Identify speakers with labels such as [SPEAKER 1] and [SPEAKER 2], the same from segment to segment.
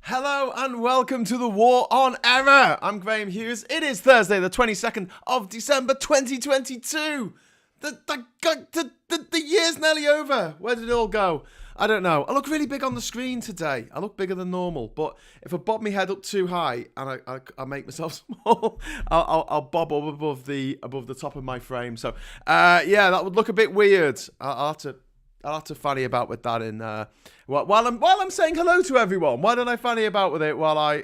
[SPEAKER 1] Hello and welcome to the War on Error. I'm Graham Hughes. It is Thursday, the 22nd of December 2022. The year's nearly over. Where did it all go? I don't know. I look really big on the screen today. I look bigger than normal, but if I bob my head up too high and I make myself small, I'll bob up above the top of my frame. So yeah, that would look a bit weird. I'll have to fanny about with that in while I'm saying hello to everyone. Why don't I fanny about with it while I'll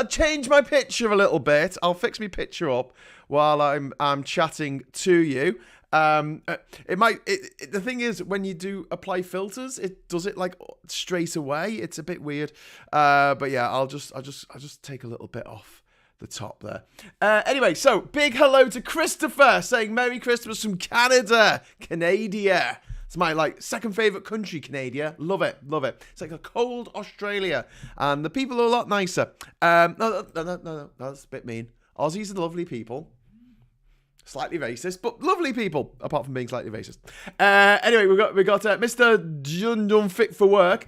[SPEAKER 1] change my picture a little bit. I'll fix my picture up while I'm chatting to you. The thing is, when you do apply filters, it does it like straight away. It's a bit weird. But yeah, I'll just take a little bit off the top there. Anyway, so big hello to Christopher saying Merry Christmas from Canada. It's my second favourite country, Canada. Love it. It's like a cold Australia. And the people are a lot nicer. No, that's a bit mean. Aussies are lovely people. Slightly racist, but lovely people, apart from being slightly racist. Anyway, we got Mr. Jundun Fit for Work,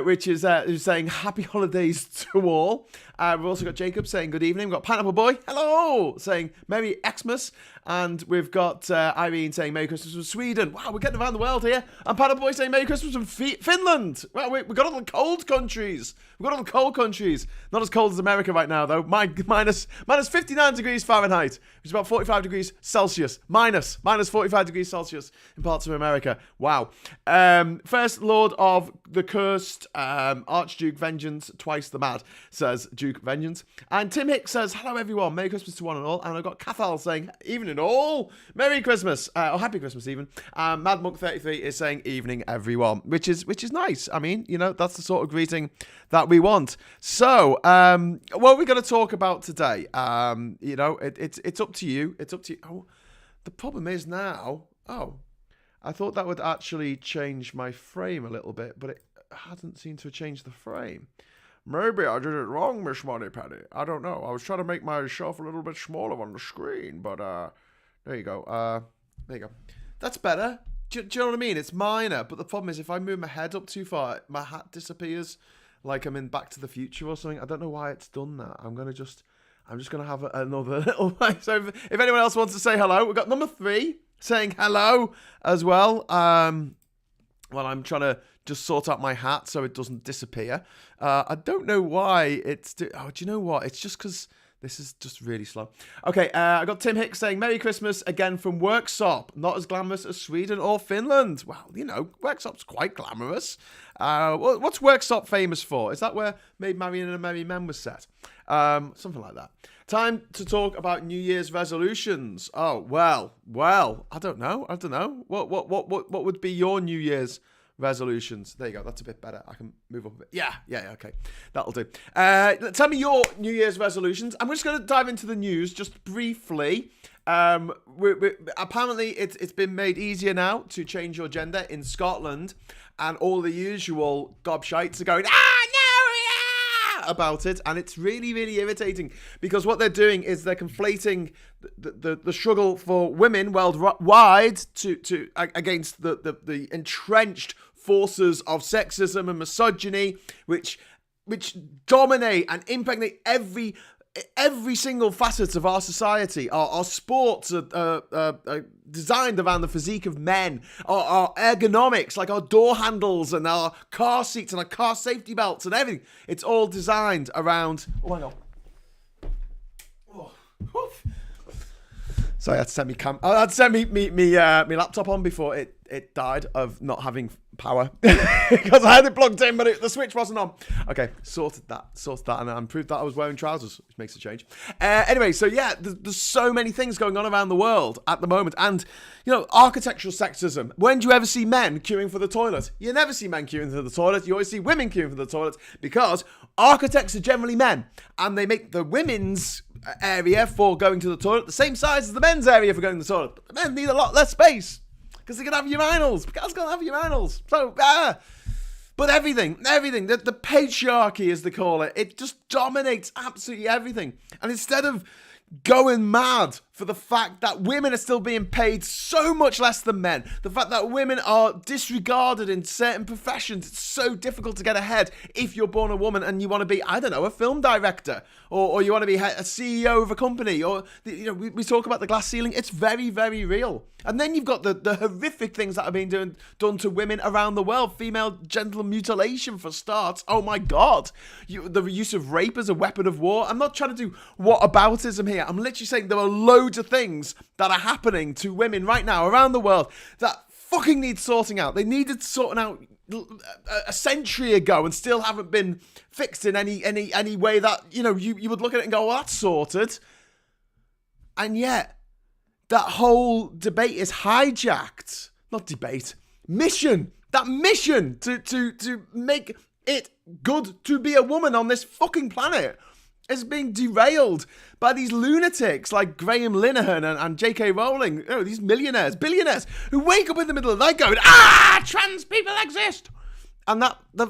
[SPEAKER 1] which is who's saying happy holidays to all. We've also got Jacob saying good evening. We've got Pineapple Boy, hello, saying Merry Xmas. And we've got Irene saying Merry Christmas from Sweden. Wow, we're getting around the world here. And Pineapple Boy saying Merry Christmas from Finland. Well, we've got all the cold countries. Not as cold as America right now, though. Minus 59 degrees Fahrenheit, which is about 45 degrees Celsius. Minus 45 degrees Celsius in parts of America. Wow. First Lord of the Cursed, Archduke Vengeance, twice the mad, says Duke Vengeance. And Tim Hicks says, hello everyone, Merry Christmas to one and all. And I've got Cathal saying, evening all, Merry Christmas, or Happy Christmas even. Mad Monk 33 is saying, evening everyone, which is nice. I mean, that's the sort of greeting that we want. So, what we're going to talk about today, it's up to you. Oh, the problem is now, I thought that would actually change my frame a little bit, but it hasn't seemed to change the frame. Maybe I did it wrong, Miss Moneypenny. I don't know. I was trying to make myself a little bit smaller on the screen, but there you go. There you go. That's better. Do you know what I mean? It's minor, but the problem is if I move my head up too far, my hat disappears like I'm in Back to the Future or something. I don't know why it's done that. I'm just going to have another little... So if anyone else wants to say hello, we've got number 3 saying hello as well. Well, I'm trying to just sort out my hat so it doesn't disappear. I don't know why it's... do you know what? It's just because this is just really slow. Okay, I got Tim Hicks saying, Merry Christmas again from Worksop. Not as glamorous as Sweden or Finland. Well, Worksop's quite glamorous. What's Worksop famous for? Is that where Maid Marian and the Merry Men was set? Something like that. Time to talk about New Year's resolutions. Oh, well, I don't know. What would be your New Year's resolutions? There you go. That's a bit better. I can move up a bit. Yeah, okay. That'll do. Tell me your New Year's resolutions. I'm just going to dive into the news just briefly. Apparently, it's been made easier now to change your gender in Scotland, and all the usual gobshites are going, about it, and it's really, really irritating because what they're doing is they're conflating the struggle for women worldwide to against the entrenched forces of sexism and misogyny, which dominate and impregnate every single facet of our society. Our sports are designed around the physique of men. Our ergonomics, like our door handles and our car seats and our car safety belts and everything. It's all designed around... Oh, hang on. Oh. Sorry, I had to set me laptop on before it died of not having power because I had it plugged in, but the switch wasn't on. Okay, sorted that, and proved that I was wearing trousers, which makes a change. Anyway, so yeah, there's so many things going on around the world at the moment, and architectural sexism. When do you ever see men queuing for the toilet? You never see men queuing for the toilet. You always see women queuing for the toilet because architects are generally men, and they make the women's area for going to the toilet the same size as the men's area for going to the toilet. But the men need a lot less space because they can have urinals. Guys can have urinals. So, but everything, the patriarchy, as they call it, it just dominates absolutely everything. And instead of going mad for the fact that women are still being paid so much less than men, the fact that women are disregarded in certain professions. It's so difficult to get ahead if you're born a woman and you want to be, I don't know, a film director, or you want to be a CEO of a company, or, we talk about the glass ceiling. It's very, very real. And then you've got the horrific things that are being done to women around the world. Female genital mutilation, for starts. Oh my God. The use of rape as a weapon of war. I'm not trying to do whataboutism here. I'm literally saying there are loads of things that are happening to women right now around the world that fucking need sorting out. They needed sorting out a century ago and still haven't been fixed in any way that, you would look at it and go, well, that's sorted. And yet, that whole debate is hijacked. Not debate. Mission. That mission to make it good to be a woman on this fucking planet is being derailed by these lunatics like Graham Linehan and J.K. Rowling. These millionaires, billionaires who wake up in the middle of the night going, trans people exist. And that they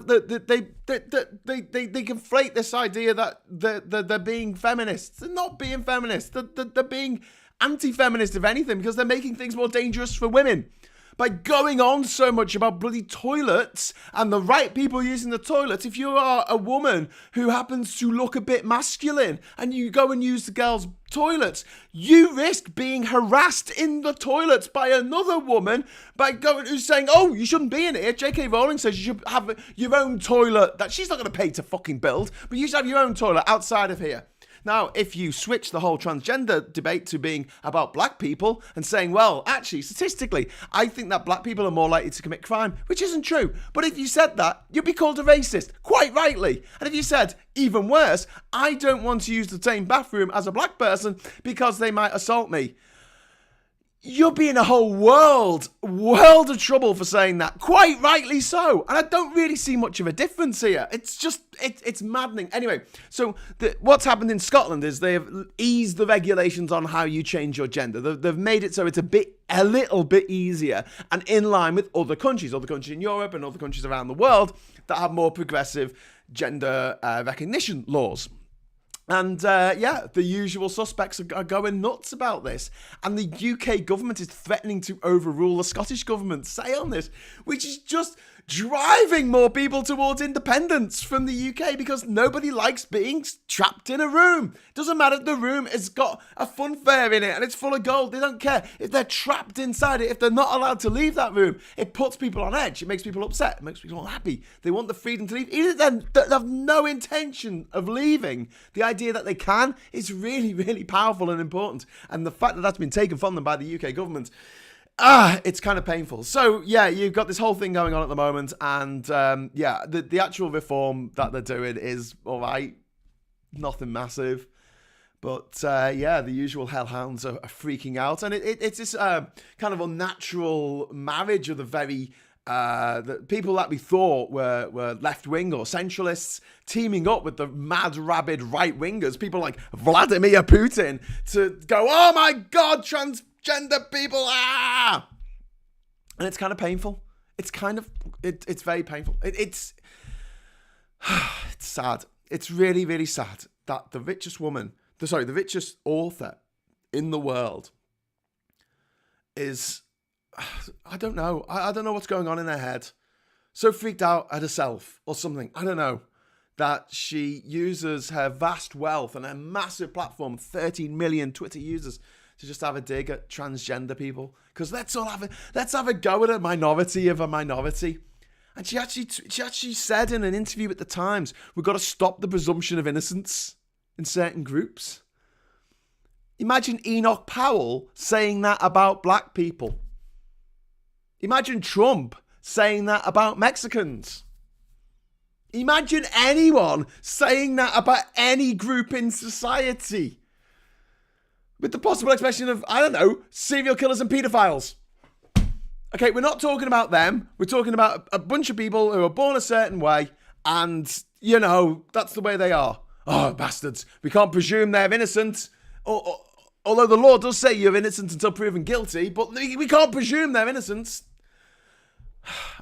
[SPEAKER 1] conflate this idea that they're being feminists. They're not being feminists. They're being anti-feminist, if anything, because they're making things more dangerous for women by going on so much about bloody toilets and the right people using the toilets. If you are a woman who happens to look a bit masculine and you go and use the girls' toilets, you risk being harassed in the toilets by another woman who's saying, oh, you shouldn't be in here. J.K. Rowling says you should have your own toilet that she's not going to pay to fucking build, but you should have your own toilet outside of here. Now, if you switch the whole transgender debate to being about black people and saying, well, actually, statistically, I think that black people are more likely to commit crime, which isn't true. But if you said that, you'd be called a racist, quite rightly. And if you said, even worse, I don't want to use the same bathroom as a black person because they might assault me, you'll be in a whole world of trouble for saying that. Quite rightly so. And I don't really see much of a difference here. It's just, it's maddening. Anyway, so what's happened in Scotland is they've eased the regulations on how you change your gender. They've made it so it's a little bit easier and in line with other countries in Europe and other countries around the world that have more progressive gender recognition laws. And the usual suspects are going nuts about this. And the UK government is threatening to overrule the Scottish government's say on this, which is just driving more people towards independence from the UK because nobody likes being trapped in a room. Doesn't matter if the room has got a fun fair in it and it's full of gold. They don't care if they're trapped inside it, if they're not allowed to leave that room. It puts people on edge. It makes people upset. It makes people unhappy. They want the freedom to leave. Even then, they have no intention of leaving. The idea that they can is really, really powerful and important. And the fact that that's been taken from them by the UK government, it's kind of painful. So, yeah, you've got this whole thing going on at the moment. And, the actual reform that they're doing is all right. Nothing massive. But, the usual hellhounds are freaking out. And it's this kind of unnatural marriage of the very... the people that we thought were left-wing or centralists teaming up with the mad, rabid right-wingers, people like Vladimir Putin, to go, oh my God, transgender people, And it's kind of painful. It's very painful. It's sad. It's really, really sad that the richest author in the world is... I don't know. I don't know what's going on in her head. So freaked out at herself or something. I don't know. That she uses her vast wealth and her massive platform, 13 million Twitter users, to just have a dig at transgender people. Because let's have a go at a minority of a minority. And she actually said in an interview at the Times, we've got to stop the presumption of innocence in certain groups. Imagine Enoch Powell saying that about black people. Imagine Trump saying that about Mexicans. Imagine anyone saying that about any group in society. With the possible expression of, I don't know, serial killers and pedophiles. Okay, we're not talking about them. We're talking about a bunch of people who are born a certain way and, that's the way they are. Oh, bastards. We can't presume they're innocent. Although the law does say you're innocent until proven guilty, but we can't presume they're innocent.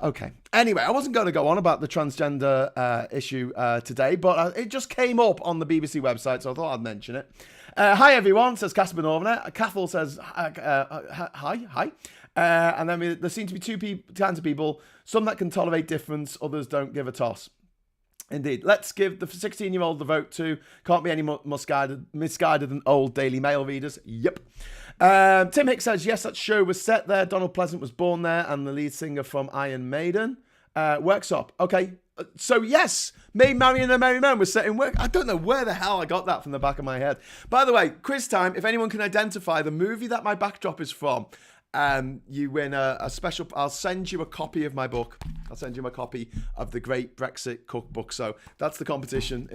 [SPEAKER 1] Okay. Anyway, I wasn't going to go on about the transgender issue today, but it just came up on the BBC website, so I thought I'd mention it. Hi, everyone, says Casper Northerner. Cathal says, hi. And then there seem to be two kinds of people, some that can tolerate difference, others don't give a toss. Indeed. Let's give the 16-year-old the vote too. Can't be any more misguided than old Daily Mail readers. Yep. Tim Hicks says, yes, that show was set there. Donald Pleasant was born there, and the lead singer from Iron Maiden. Works up. Okay. So, yes, Maid Marian and Merry Men was set in work. I don't know where the hell I got that from the back of my head. By the way, quiz time. If anyone can identify the movie that my backdrop is from, you win a special. I'll send you a copy of my book. I'll send you a copy of the Great Brexit Cookbook. So that's the competition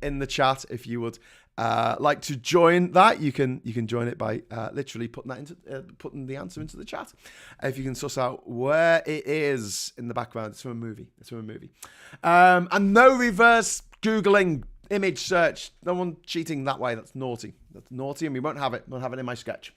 [SPEAKER 1] in the chat. If you would like to join that, you can join it by literally putting the answer into the chat. If you can suss out where it is in the background, it's from a movie. And no reverse Googling image search. No one cheating that way. That's naughty. And we won't have it. We'll have it in my sketch.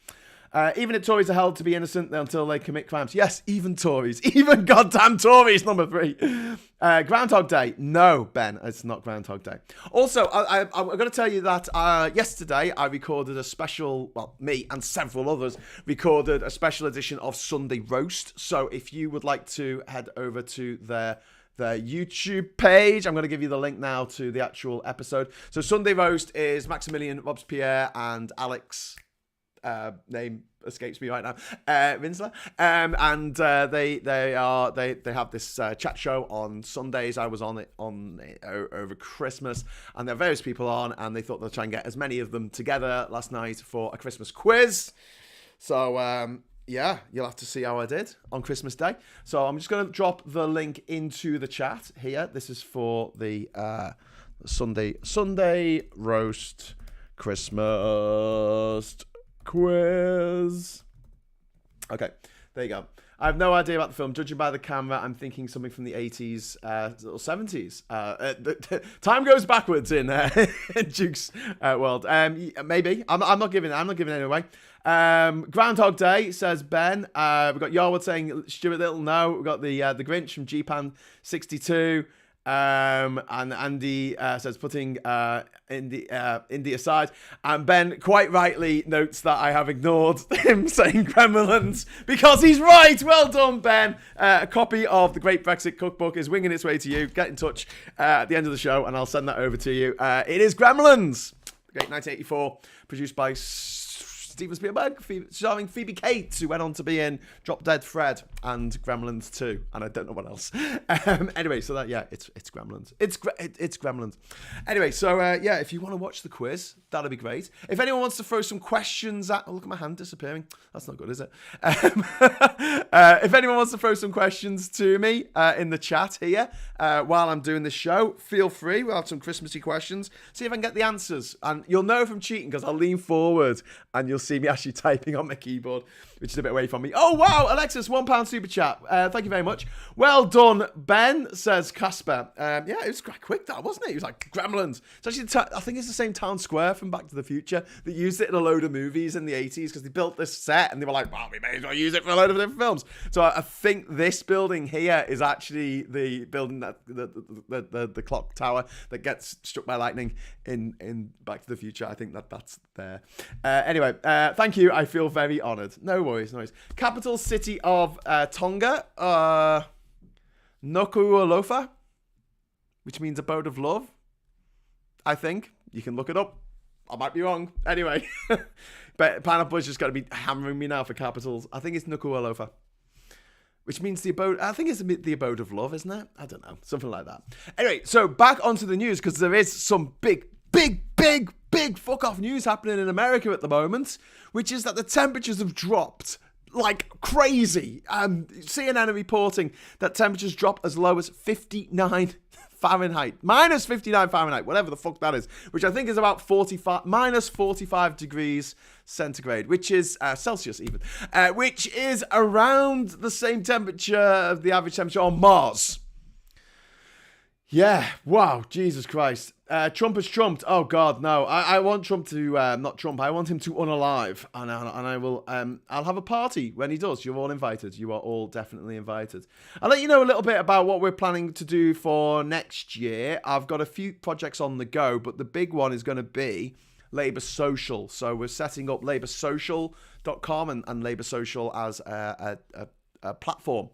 [SPEAKER 1] Even if Tories are held to be innocent until they commit crimes. Yes, even Tories. Even goddamn Tories, number 3. Groundhog Day. No, Ben, it's not Groundhog Day. Also, I'm going to tell you that yesterday I recorded a special, well, me and several others recorded a special edition of Sunday Roast. So if you would like to head over to their YouTube page. I'm going to give you the link now to the actual episode. So Sunday Roast is Maximilian Robespierre and Alex... name escapes me right now, Rinsler, and they have this chat show on Sundays. I was on it over Christmas, and there are various people on, and they thought they'll try and get as many of them together last night for a Christmas quiz. So yeah, you'll have to see how I did on Christmas Day. So I'm just going to drop the link into the chat here. This is for the Sunday Roast Christmas quiz. Okay, there you go. I have no idea about the film. Judging by the camera, I'm thinking something from the 80s or 70s. Time goes backwards in Duke's world. Maybe. I'm not giving it away. Groundhog Day, says Ben. We've got Yarwood saying Stuart Little. No. We've got the Grinch from Gpan 62. And Andy says putting Indy aside, and Ben quite rightly notes that I have ignored him saying Gremlins because he's right. Well done, Ben. A copy of the Great Brexit Cookbook is winging its way to you. Get in touch at the end of the show, and I'll send that over to you. It is Gremlins, great 1984, produced by Steven Spielberg, starring Phoebe Cates, who went on to be in Drop Dead Fred and Gremlins 2, and I don't know what else. Anyway, so that, yeah, it's Gremlins. It's Gremlins. Anyway, so yeah, if you want to watch the quiz, that'll be great. If anyone wants to throw some questions at... Oh, look at my hand disappearing. That's not good, is it? If anyone wants to throw some questions to me in the chat here while I'm doing the show, feel free. We'll have some Christmassy questions. See if I can get the answers. And you'll know if I'm cheating because I'll lean forward and you'll see me actually typing on my keyboard, which is a bit away from me. Oh, wow, Alexis, £1 super chat. Thank you very much. Well done, Ben, says Casper. Yeah, it was quite quick, that, wasn't it? He was like, Gremlins. It's actually, I think it's the same town square from Back to the Future that used it in a load of movies in the 80s because they built this set and they were like, well, we may as well use it for a load of different films. So I think this building here is actually the building that the clock tower that gets struck by lightning in Back to the Future. I think that's there. Anyway, thank you. I feel very honoured. No worries. Capital city of Tonga, Nuku'alofa, which means abode of love. I think. You can look it up. I might be wrong. Anyway, but Pineapple's just got to be hammering me now for capitals. I think it's Nuku'alofa, which means the abode. I think it's the abode of love, isn't it? I don't know. Something like that. Anyway, so back onto the news because there is some big fuck off news happening in America at the moment, which is that the temperatures have dropped like crazy. CNN are reporting that temperatures drop as low as 59 Fahrenheit, minus 59 Fahrenheit, whatever the fuck that is, which I think is about minus 45 degrees centigrade, which is Celsius even, which is around the same temperature of the average temperature on Mars. Yeah, wow, Jesus Christ. Trump has trumped. Oh God, no. I want Trump to not Trump. I want him to unalive, and I will. I'll have a party when he does. You're all invited. You are all definitely invited. I'll let you know a little bit about what we're planning to do for next year. I've got a few projects on the go, but the big one is going to be Labour Social. So we're setting up laboursocial.com and Labour Social as a platform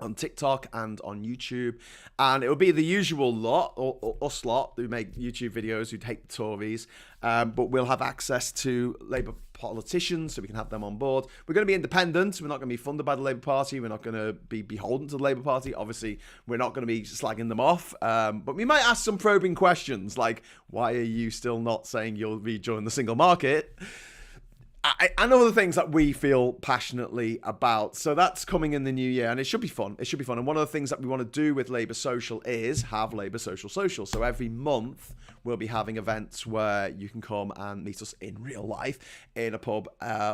[SPEAKER 1] on TikTok and on YouTube, and it will be the usual lot, or us lot, who make YouTube videos who hate the Tories, but we'll have access to Labour politicians, so we can have them on board. We're going to be independent. We're not going to be funded by the Labour Party. We're not going to be beholden to the Labour Party. Obviously, we're not going to be slagging them off, but we might ask some probing questions, like, why are you still not saying you'll rejoin the single market? And other things that we feel passionately about. So that's coming in the new year, and it should be fun. It should be fun. And one of the things that we want to do with Labour Social is have Labour Social. So every month we'll be having events where you can come and meet us in real life in a pub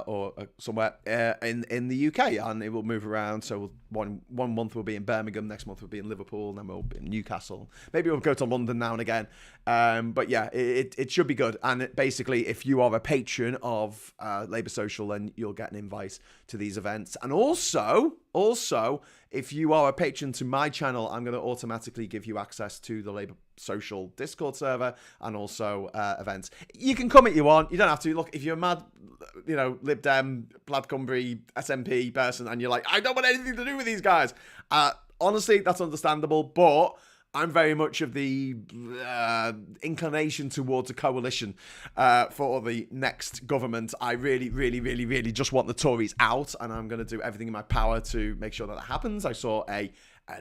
[SPEAKER 1] or somewhere in the UK, and it will move around. So one month we'll be in Birmingham, next month we'll be in Liverpool, and then we'll be in Newcastle. Maybe we'll go to London now and again. But yeah, it should be good. And basically, if you are a patron of Labour Social, then you'll get an invite to these events. And also, if you are a patron to my channel, I'm going to automatically give you access to the Labour Social Discord server and also events. You can come if you want. You don't have to. Look, if you're a mad, Lib Dem, Plaid Cymru, SNP person, and you're like, I don't want anything to do with these guys. Honestly, that's understandable, but I'm very much of the inclination towards a coalition for the next government. I really, really, really, really just want the Tories out, and I'm going to do everything in my power to make sure that happens. I saw an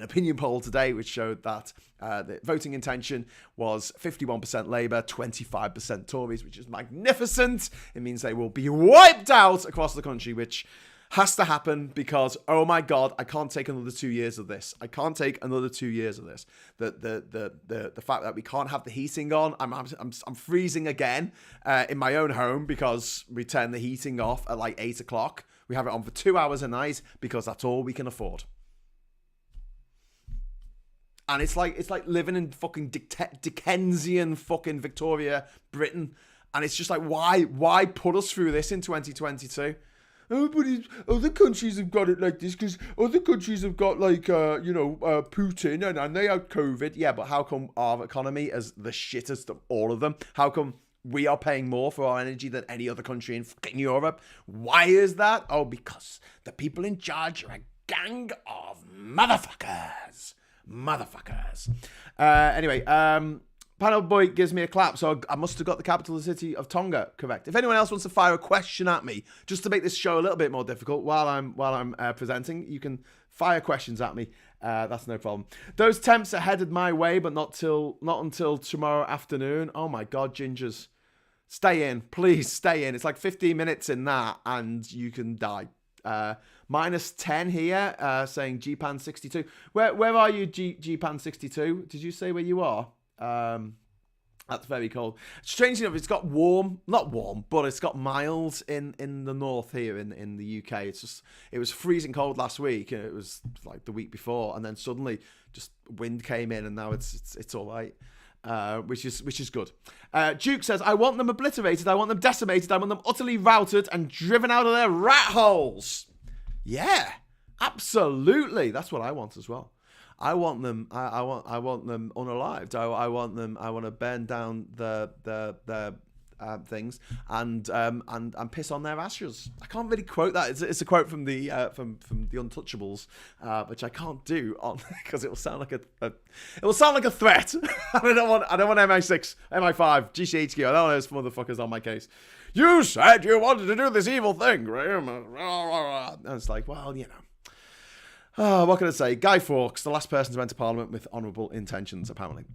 [SPEAKER 1] opinion poll today which showed that the voting intention was 51% Labour, 25% Tories, which is magnificent. It means they will be wiped out across the country, which has to happen because, oh my God, I can't take another 2 years of this. I can't take another 2 years of this. The fact that we can't have the heating on, I'm freezing again in my own home because we turn the heating off at like 8 o'clock. We have it on for 2 hours a night because that's all we can afford. And it's like living in fucking Dickensian fucking Victoria, Britain. And it's just like, why put us through this in 2022? Oh, but other countries have got it like this because other countries have got like, Putin and they have COVID. Yeah, but how come our economy is the shittest of all of them? How come we are paying more for our energy than any other country in fucking Europe? Why is that? Oh, because the people in charge are a gang of motherfuckers. Anyway, Panel Boy gives me a clap, so I must have got the capital city of Tonga correct. If anyone else wants to fire a question at me, just to make this show a little bit more difficult while I'm presenting, you can fire questions at me. That's no problem. Those temps are headed my way, but not until tomorrow afternoon. Oh my God, gingers. Stay in. Please stay in. It's like 15 minutes in that, and you can die. Minus 10 here, saying GPAN 62. Where are you, GPAN 62? Did you say where you are? That's very cold. Strangely enough, it's got not warm, but it's got mild in the north here in the UK. It was freezing cold last week, and it was like the week before, and then suddenly just wind came in, and now it's all right. Which is good. Duke says, I want them obliterated, I want them decimated, I want them utterly routed and driven out of their rat holes. Yeah, absolutely. That's what I want as well. I want them. I want them unalived. I want to burn down the things and piss on their ashes. I can't really quote that. It's a quote from the Untouchables, which I can't do on because it will sound like a threat. I don't want MI6, MI5, GCHQ. I don't want those motherfuckers on my case. You said you wanted to do this evil thing, Graham. And it's like, well, Oh, what can I say? Guy Fawkes, the last person to enter Parliament with honourable intentions, apparently.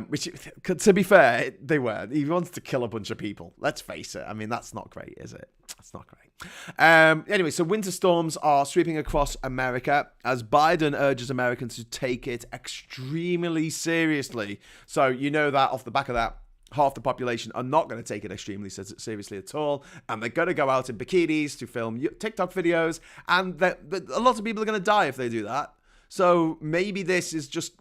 [SPEAKER 1] Which, to be fair, they were. He wants to kill a bunch of people. Let's face it. I mean, that's not great, is it? That's not great. Anyway, so winter storms are sweeping across America as Biden urges Americans to take it extremely seriously. So you know that off the back of that, half the population are not going to take it extremely seriously at all, and they're going to go out in bikinis to film TikTok videos, and a lot of people are going to die if they do that. So maybe this is just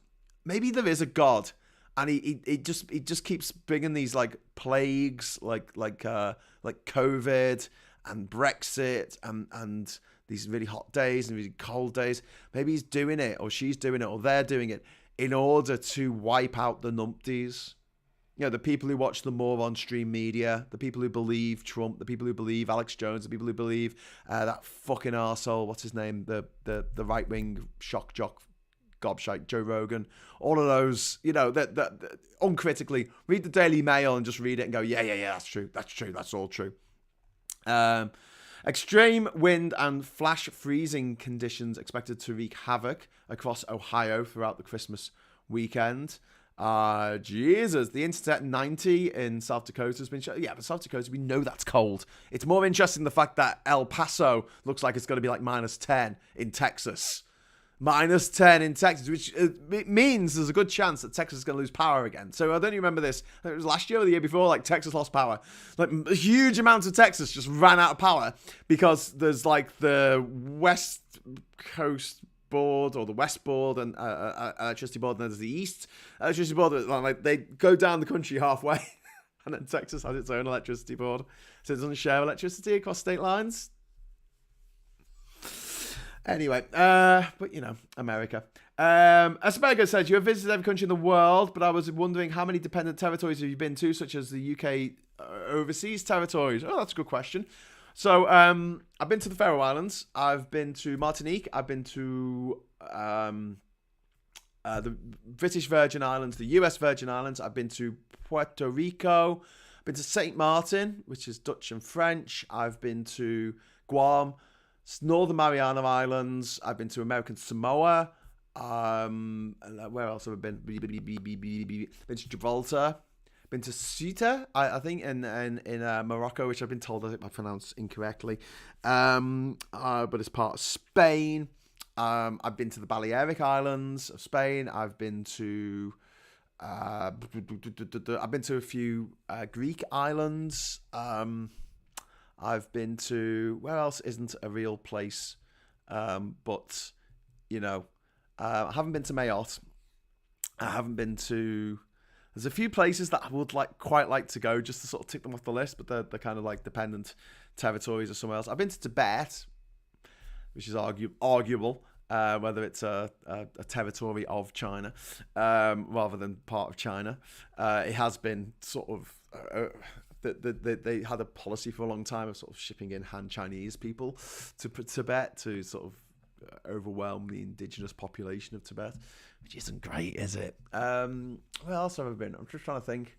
[SPEAKER 1] maybe there is a God, and he just keeps bringing these like plagues, like COVID and Brexit and these really hot days and really cold days. Maybe he's doing it, or she's doing it, or they're doing it in order to wipe out the numpties. You know, the people who watch the moron stream media, the people who believe Trump, the people who believe Alex Jones, the people who believe that fucking arsehole, what's his name, the right-wing shock jock gobshite, Joe Rogan, all of those, you know, that uncritically read the Daily Mail and just read it and go, yeah, that's true, that's all true. Extreme wind and flash freezing conditions expected to wreak havoc across Ohio throughout the Christmas weekend. Jesus, the Internet 90 in South Dakota has been shut. Yeah, but South Dakota, we know that's cold. It's more interesting the fact that El Paso looks like it's going to be like -10 in Texas. -10 in Texas, which it means there's a good chance that Texas is going to lose power again. So I don't even remember this. It was last year or the year before, like Texas lost power. Like a huge amount of Texas just ran out of power because there's like the West Coast board or the West board and electricity board, and then there's the East electricity board. Like they go down the country halfway, and then Texas has its own electricity board, so it doesn't share electricity across state lines. Anyway, but you know, America. Asperger says, you have visited every country in the world, but I was wondering how many dependent territories have you been to, such as the UK overseas territories? Oh, that's a good question. So, I've been to the Faroe Islands. I've been to Martinique. I've been to the British Virgin Islands, the US Virgin Islands. I've been to Puerto Rico. I've been to Saint Martin, which is Dutch and French. I've been to Guam, Northern Mariana Islands. I've been to American Samoa. Where else have I been? Been to Gibraltar. Been to Ceuta, I think, in Morocco, which I've been told I pronounced incorrectly. But it's part of Spain. I've been to the Balearic Islands of Spain. I've been to a few Greek islands. I've been to, where else isn't a real place? But, you know, I haven't been to Mayotte. I haven't been to, there's a few places that I would quite like to go just to sort of tick them off the list, but they're kind of like dependent territories or somewhere else. I've been to Tibet, which is arguable, whether it's a territory of China rather than part of China. It has been sort of, they had a policy for a long time of sort of shipping in Han Chinese people to Tibet to sort of overwhelm the indigenous population of Tibet, which isn't great, is it? Where else have I been? I'm just trying to think.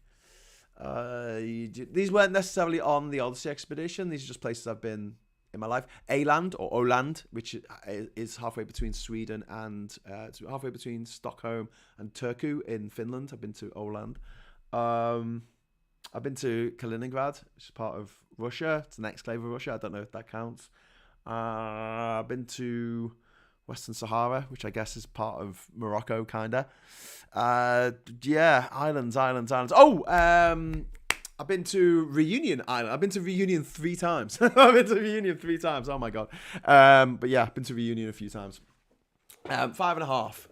[SPEAKER 1] These weren't necessarily on the Odyssey expedition. These are just places I've been in my life. Åland or Åland, which is halfway between Sweden and halfway between Stockholm and Turku in Finland. I've been to Åland. I've been to Kaliningrad, which is part of Russia. It's an exclave of Russia. I don't know if that counts. I've been to Western Sahara, which I guess is part of Morocco, kind of. Yeah, islands. Oh, I've been to Reunion Island. I've been to Reunion 3 times. I've been to Reunion 3 times. Oh, my God. But yeah, I've been to Reunion a few times. 5.5.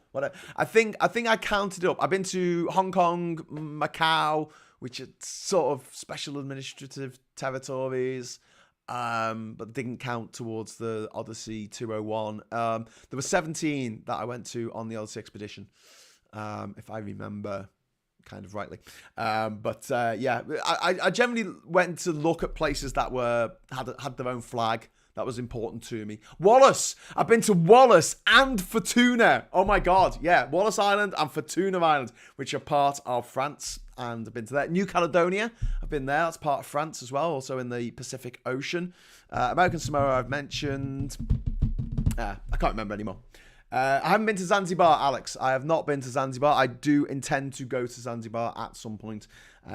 [SPEAKER 1] I think I counted up. I've been to Hong Kong, Macau, which are sort of special administrative territories, but didn't count towards the Odyssey 201. There were 17 that I went to on the Odyssey expedition, if I remember kind of rightly. Yeah, I generally went to look at places that had their own flag. That was important to me. Wallace. I've been to Wallace and Fortuna. Oh my God. Yeah. Wallace Island and Fortuna Island, which are part of France. And I've been to that. New Caledonia. I've been there. That's part of France as well. Also in the Pacific Ocean. American Samoa I've mentioned. I can't remember anymore. I haven't been to Zanzibar, Alex. I have not been to Zanzibar. I do intend to go to Zanzibar at some point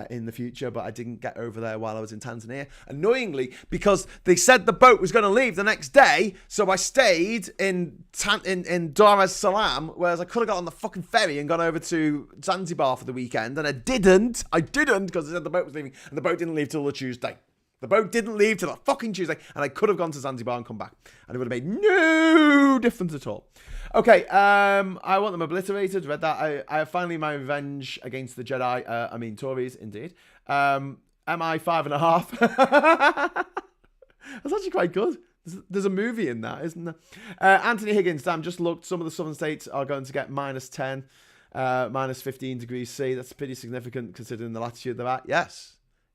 [SPEAKER 1] in the future, but I didn't get over there while I was in Tanzania. Annoyingly, because they said the boat was going to leave the next day, so I stayed in Dar es Salaam, whereas I could have got on the fucking ferry and gone over to Zanzibar for the weekend, and I didn't because they said the boat was leaving, and the boat didn't leave till the Tuesday. The boat didn't leave till the fucking Tuesday, and I could have gone to Zanzibar and come back, and it would have made no difference at all. Okay, I want them obliterated. Read that. I have finally my revenge against the Jedi. Tories, indeed. MI 5.5. That's actually quite good. There's a movie in that, isn't there? Anthony Higgins, damn, just looked. Some of the southern states are going to get -10, -15 degrees C. That's pretty significant considering the latitude they're at. Yes.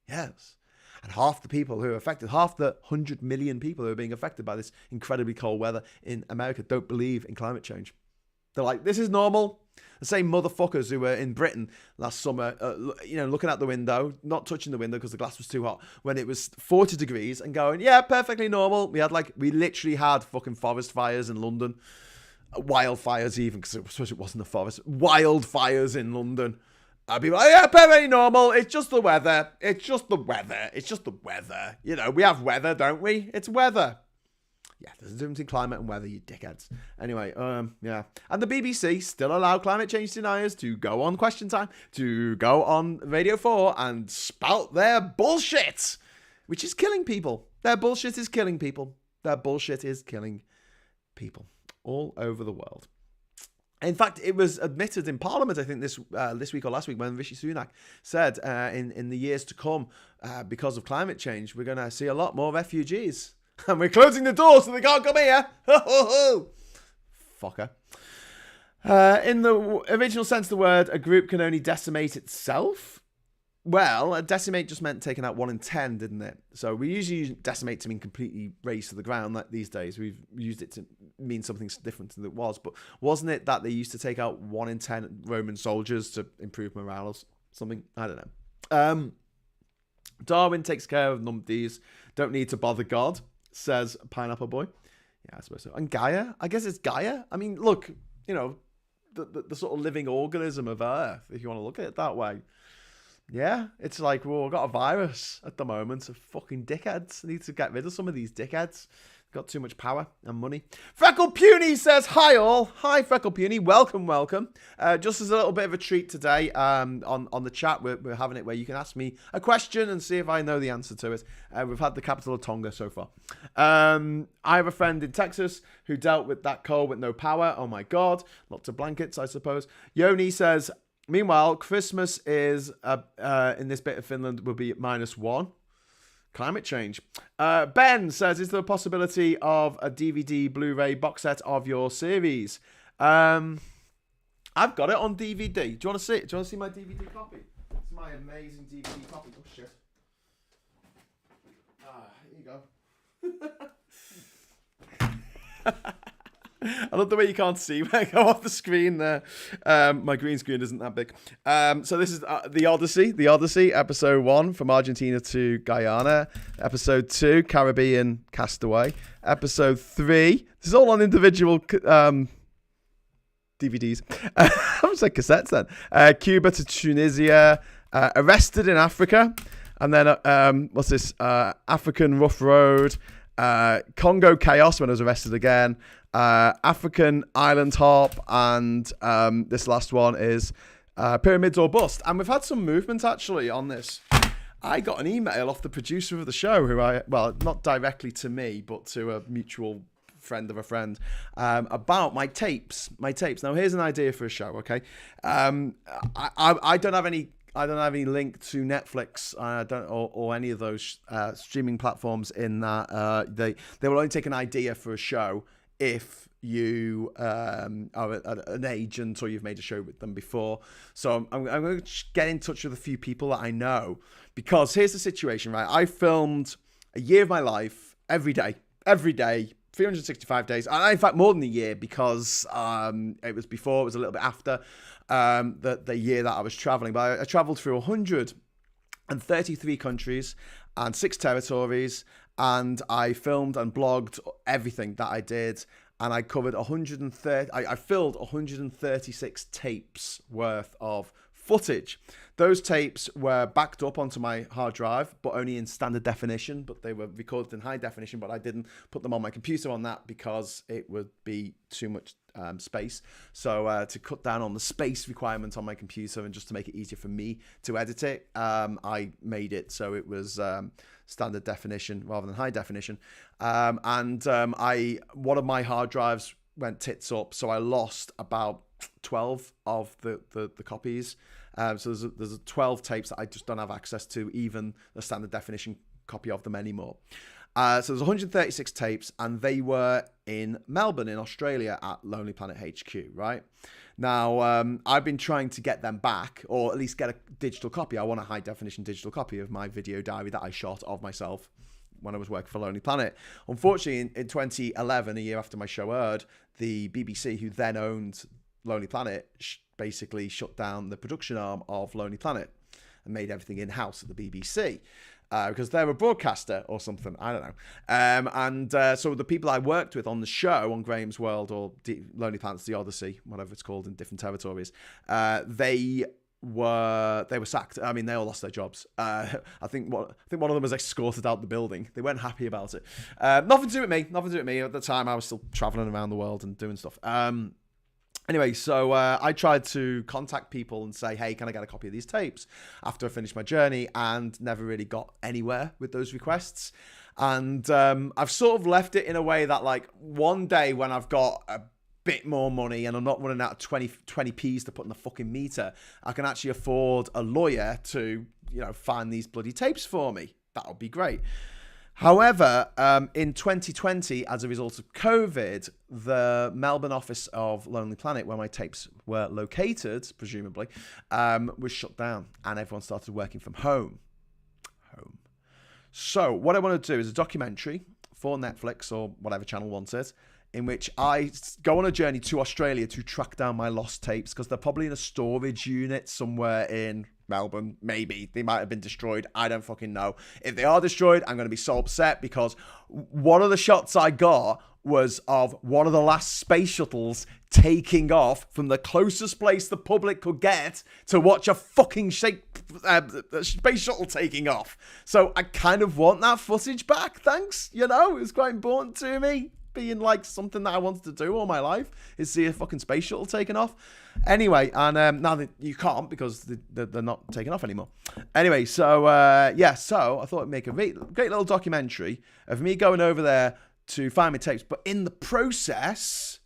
[SPEAKER 1] And half the people who are affected, half the 100 million people who are being affected by this incredibly cold weather in America don't believe in climate change. They're like, this is normal. The same motherfuckers who were in Britain last summer, looking out the window, not touching the window because the glass was too hot, when it was 40 degrees and going, yeah, perfectly normal. We literally had fucking forest fires in London. Wildfires even, because I suppose it wasn't a forest. Wildfires in London. People are like, yeah, perfectly normal. It's just the weather. We have weather, don't we? It's weather. Yeah, there's a difference between climate and weather, you dickheads. Anyway, yeah. And the BBC still allow climate change deniers to go on Question Time, to go on Radio 4 and spout their bullshit, which is killing people. Their bullshit is killing people. All over the world. In fact, it was admitted in Parliament, I think, this week or last week, when Rishi Sunak said in the years to come, because of climate change, we're going to see a lot more refugees. And we're closing the door so they can't come here. Fucker. In the original sense of the word, a group can only decimate itself. Well, decimate just meant taking out 1 in 10, didn't it? So we usually use decimate to mean completely raze to the ground. Like these days, we've used it to mean something different than it was. But wasn't it that they used to take out 1 in 10 Roman soldiers to improve morale or something? I don't know. Darwin takes care of numpties. Don't need to bother God, says Pineapple Boy. Yeah, I suppose so. And Gaia? I guess it's Gaia. I mean, look, the sort of living organism of Earth, if you want to look at it that way. Yeah, it's like, well, we've got a virus at the moment of fucking dickheads. I need to get rid of some of these dickheads. Got too much power and money. Freckle Puny says, hi all. Hi, Freckle Puny. Welcome. Just as a little bit of a treat today, on the chat, we're having it where you can ask me a question and see if I know the answer to it. We've had the capital of Tonga so far. I have a friend in Texas who dealt with that cold with no power. Oh my God. Lots of blankets, I suppose. Yoni says, meanwhile, Christmas is in this bit of Finland will be at -1. Climate change. Ben says, is there a possibility of a DVD Blu-ray box set of your series? I've got it on DVD. Do you want to see it? Do you want to see my DVD copy? It's my amazing DVD copy. Oh shit. Here you go. I love the way you can't see when I go off the screen there. My green screen isn't that big. So this is The Odyssey, episode 1, from Argentina to Guyana. Episode 2, Caribbean Castaway. Episode 3, this is all on individual DVDs. I was like cassettes then. Cuba to Tunisia. Arrested in Africa. And then, what's this? African Rough Road. Congo Chaos, when I was arrested again. African Island Hop, and this last one is Pyramids or Bust. And we've had some movement actually on this. I got an email off the producer of the show, not directly to me, but to a mutual friend of a friend, about my tapes. Now here's an idea for a show, okay? I don't have any link to Netflix, or any of those streaming platforms. In that they will only take an idea for a show if you are an agent or you've made a show with them before. So I'm going to get in touch with a few people that I know, because here's the situation, right? I filmed a year of my life every day, 365 days. And in fact, more than a year, because it was a little bit after the year that I was traveling. But I traveled through 133 countries and 6 territories. And I filmed and blogged everything that I did. And I covered I filled 136 tapes worth of footage. Those tapes were backed up onto my hard drive, but only in standard definition, but they were recorded in high definition, but I didn't put them on my computer on that because it would be too much space. So to cut down on the space requirement on my computer and just to make it easier for me to edit it, I made it so it was standard definition rather than high definition. One of my hard drives went tits up, so I lost about 12 of the copies. So there's 12 tapes that I just don't have access to, even the standard definition copy of them anymore. So there's 136 tapes, and they were in Melbourne in Australia at Lonely Planet HQ, right? Now, I've been trying to get them back, or at least get a digital copy. I want a high definition digital copy of my video diary that I shot of myself when I was working for Lonely Planet. Unfortunately, in 2011, a year after my show aired, the BBC, who then owned Lonely Planet, basically shut down the production arm of Lonely Planet and made everything in-house at the BBC. Because they're a broadcaster or something, I don't know. So the people I worked with on the show, on Graham's World or Lonely Planet's The Odyssey, whatever it's called in different territories, they were sacked. I mean, they all lost their jobs. I think one of them was escorted out the building. They weren't happy about it. Nothing to do with me. At the time, I was still traveling around the world and doing stuff. Anyway, so I tried to contact people and say, hey, can I get a copy of these tapes after I finished my journey, and never really got anywhere with those requests. And I've sort of left it in a way that, like, one day when I've got a bit more money and I'm not running out of 20p's to put in the fucking meter, I can actually afford a lawyer to, find these bloody tapes for me. That would be great. However, in 2020, as a result of COVID, the Melbourne office of Lonely Planet, where my tapes were located, presumably, was shut down, and everyone started working from home. So what I want to do is a documentary for Netflix or whatever channel wants it, in which I go on a journey to Australia to track down my lost tapes, because they're probably in a storage unit somewhere in Melbourne. Maybe they might have been destroyed. I don't fucking know. If they are destroyed, I'm going to be so upset, because one of the shots I got was of one of the last space shuttles taking off from the closest place the public could get to watch a fucking space shuttle taking off. So I kind of want that footage back. Thanks. It was quite important to me. Being like something that I wanted to do all my life is see a fucking space shuttle taking off. Anyway, and now that you can't, because they're not taking off anymore. Anyway, so so I thought I'd make a great little documentary of me going over there to find my tapes, but in the process,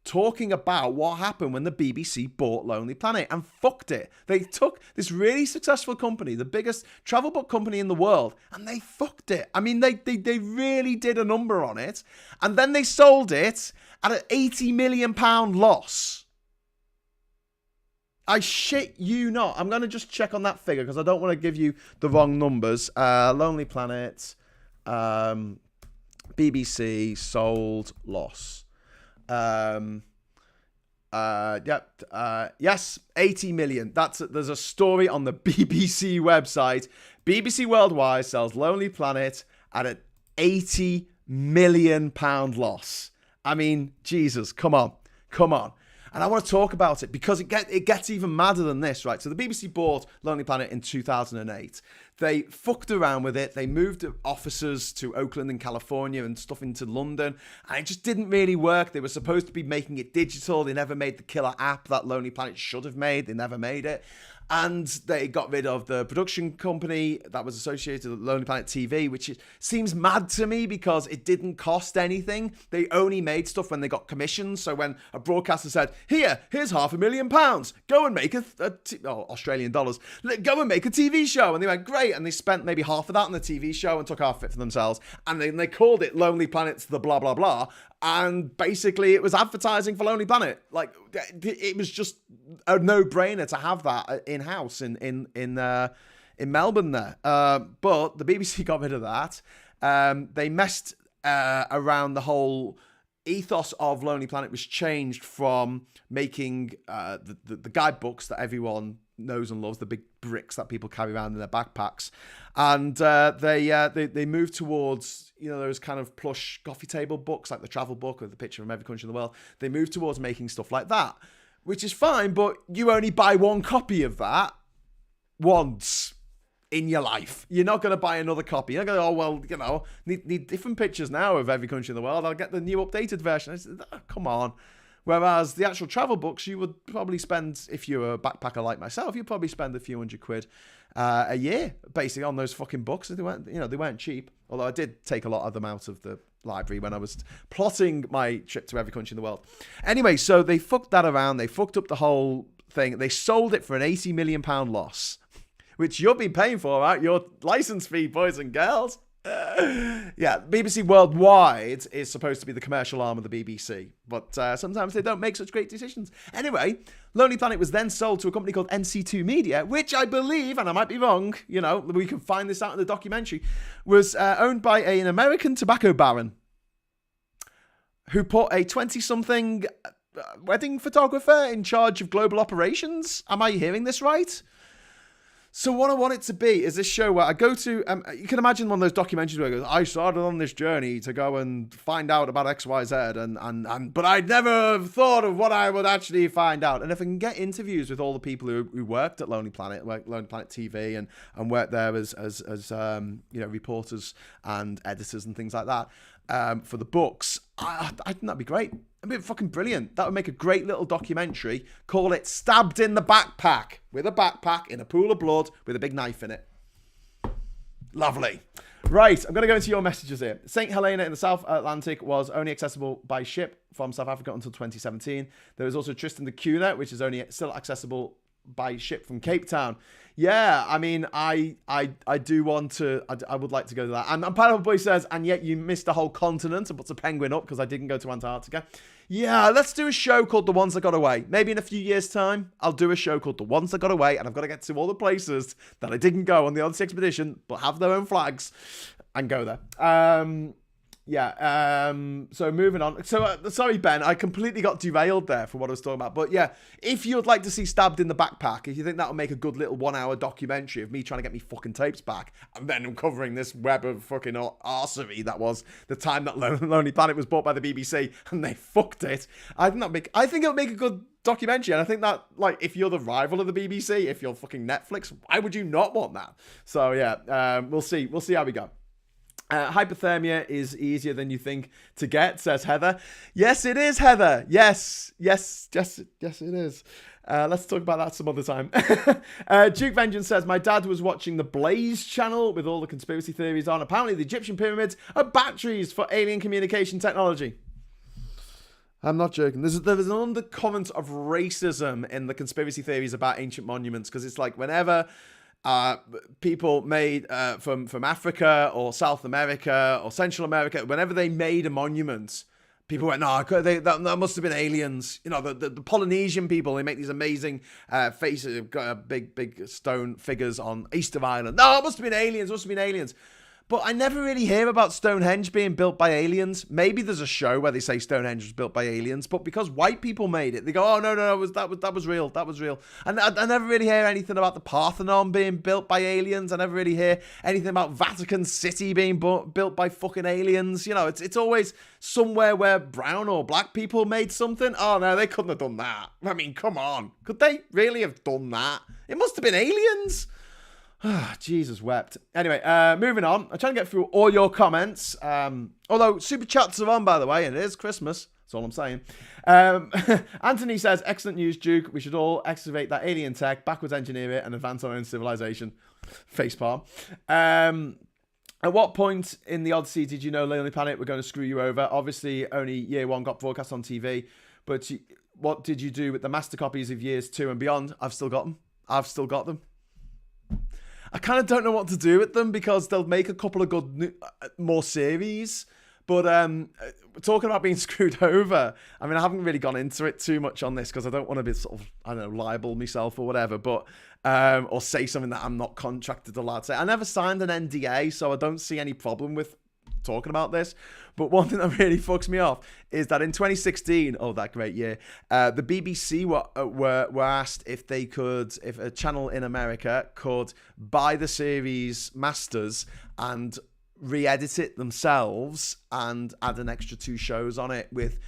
[SPEAKER 1] talking about what happened when the BBC bought Lonely Planet and fucked it. They took this really successful company, the biggest travel book company in the world, and they fucked it. I mean, they really did a number on it, and then they sold it at an £80 million loss. I shit you not. I'm going to just check on that figure, because I don't want to give you the wrong numbers. Lonely Planet, BBC, sold, loss. Yes, 80 million. There's a story on the BBC website. BBC Worldwide sells Lonely Planet at an 80 million pound loss. I mean, Jesus, come on. And I want to talk about it because it gets even madder than this, right? So the BBC bought Lonely Planet in 2008. They fucked around with it. They moved offices to Oakland in California and stuff into London. And it just didn't really work. They were supposed to be making it digital. They never made the killer app that Lonely Planet should have made. They never made it. And they got rid of the production company that was associated with Lonely Planet TV, which seems mad to me because it didn't cost anything. They only made stuff when they got commissions. So when a broadcaster said, here's £500,000, go and make Australian dollars, go and make a TV show. And they went, great. And they spent maybe half of that on the TV show and took half of it for themselves. And then they called it Lonely Planet's the blah, blah, blah. And basically it was advertising for Lonely Planet. Like, it was just a no-brainer to have that in-house in Melbourne there. But the BBC got rid of that. They messed around. The whole ethos of Lonely Planet was changed from making the guidebooks that everyone knows and loves, the big bricks that people carry around in their backpacks, and they moved towards those kind of plush coffee table books, like the travel book with the picture from every country in the world. They moved towards making stuff like that, which is fine, but you only buy one copy of that once in your life. You're not going to buy another copy. You're not going to, need different pictures now of every country in the world. I'll get the new updated version. Come on. Whereas the actual travel books, you would probably spend, if you're a backpacker like myself, you'd probably spend a few £100 a year, basically, on those fucking books. They weren't cheap. Although I did take a lot of them out of the library when I was plotting my trip to every country in the world. Anyway, so they fucked that around. They fucked up the whole thing. They sold it for an £80 million loss, which you'll be paying for out your license fee, boys and girls. Yeah, BBC Worldwide is supposed to be the commercial arm of the BBC, but sometimes they don't make such great decisions. Anyway, Lonely Planet was then sold to a company called NC2 Media, which I believe, and I might be wrong, we can find this out in the documentary, was owned by an American tobacco baron who put a 20-something wedding photographer in charge of global operations. Am I hearing this right? So what I want it to be is this show where I go to, you can imagine one of those documentaries where it goes, I started on this journey to go and find out about X, Y, Z, but I'd never thought of what I would actually find out. And if I can get interviews with all the people who worked at Lonely Planet, like Lonely Planet TV, and worked there as reporters and editors and things like that, for the books, I think that'd be great. It'd be fucking brilliant. That would make a great little documentary. Call it Stabbed in the Backpack. With a backpack in a pool of blood with a big knife in it. Lovely. Right, I'm going to go into your messages here. St. Helena in the South Atlantic was only accessible by ship from South Africa until 2017. There was also Tristan da Cunha, which is only still accessible by ship from Cape Town. Yeah, I mean, I do want to, I would like to go to that. And Pineapple Boy says, and yet you missed a whole continent and puts a penguin up because I didn't go to Antarctica. Yeah, let's do a show called The Ones That Got Away. Maybe in a few years' time, I'll do a show called The Ones That Got Away, and I've got to get to all the places that I didn't go on the Odyssey expedition, but have their own flags, and go there. So moving on. So, sorry, Ben, I completely got derailed there for what I was talking about. But yeah, if you'd like to see Stabbed in the Backpack, if you think that'll make a good little 1 hour documentary of me trying to get me fucking tapes back, and then uncovering this web of fucking arsery that was the time that Lonely Planet was bought by the BBC, and they fucked it. I think it'll make a good documentary, and I think that, like, if you're the rival of the BBC, if you're fucking Netflix, why would you not want that? So yeah, we'll see how we go. Hypothermia is easier than you think to get, says Heather. Yes, it is, Heather. Yes, it is. Let's talk about that some other time. Duke Vengeance says, my dad was watching the Blaze channel with all the conspiracy theories on. Apparently the Egyptian pyramids are batteries for alien communication technology. I'm not joking. There's an undercurrent of racism in the conspiracy theories about ancient monuments, because it's like whenever people made from Africa or South America or Central America, whenever they made a monument, people went, no, that must have been aliens. The Polynesian people, they make these amazing faces, big stone figures on Easter Island. No, it must have been aliens. But I never really hear about Stonehenge being built by aliens. Maybe there's a show where they say Stonehenge was built by aliens, but because white people made it, they go, oh, no, that was real. And I never really hear anything about the Parthenon being built by aliens. I never really hear anything about Vatican City being built by fucking aliens. It's always somewhere where brown or black people made something. Oh, no, they couldn't have done that. I mean, come on. Could they really have done that? It must have been aliens. Jesus wept. Anyway, moving on. I'm trying to get through all your comments. Although super chats are on, by the way, and it is Christmas. That's all I'm saying. Anthony says, excellent news, Duke. We should all excavate that alien tech, backwards engineer it, and advance our own civilization. Facepalm. At what point in the Odyssey did you know Lonely Planet were going to screw you over? Obviously, only year 1 got broadcast on TV. But what did you do with the master copies of years 2 and beyond? I've still got them. I kind of don't know what to do with them because they'll make a couple of good more series. But talking about being screwed over, I mean, I haven't really gone into it too much on this because I don't want to be sort of, I don't know, libel myself or whatever, but or say something that I'm not contracted allowed to say. I never signed an NDA, so I don't see any problem with talking about this. But one thing that really fucks me off is that in 2016, that great year, the BBC were asked if a channel in America could buy the series Masters and re-edit it themselves and add an extra 2 shows on it with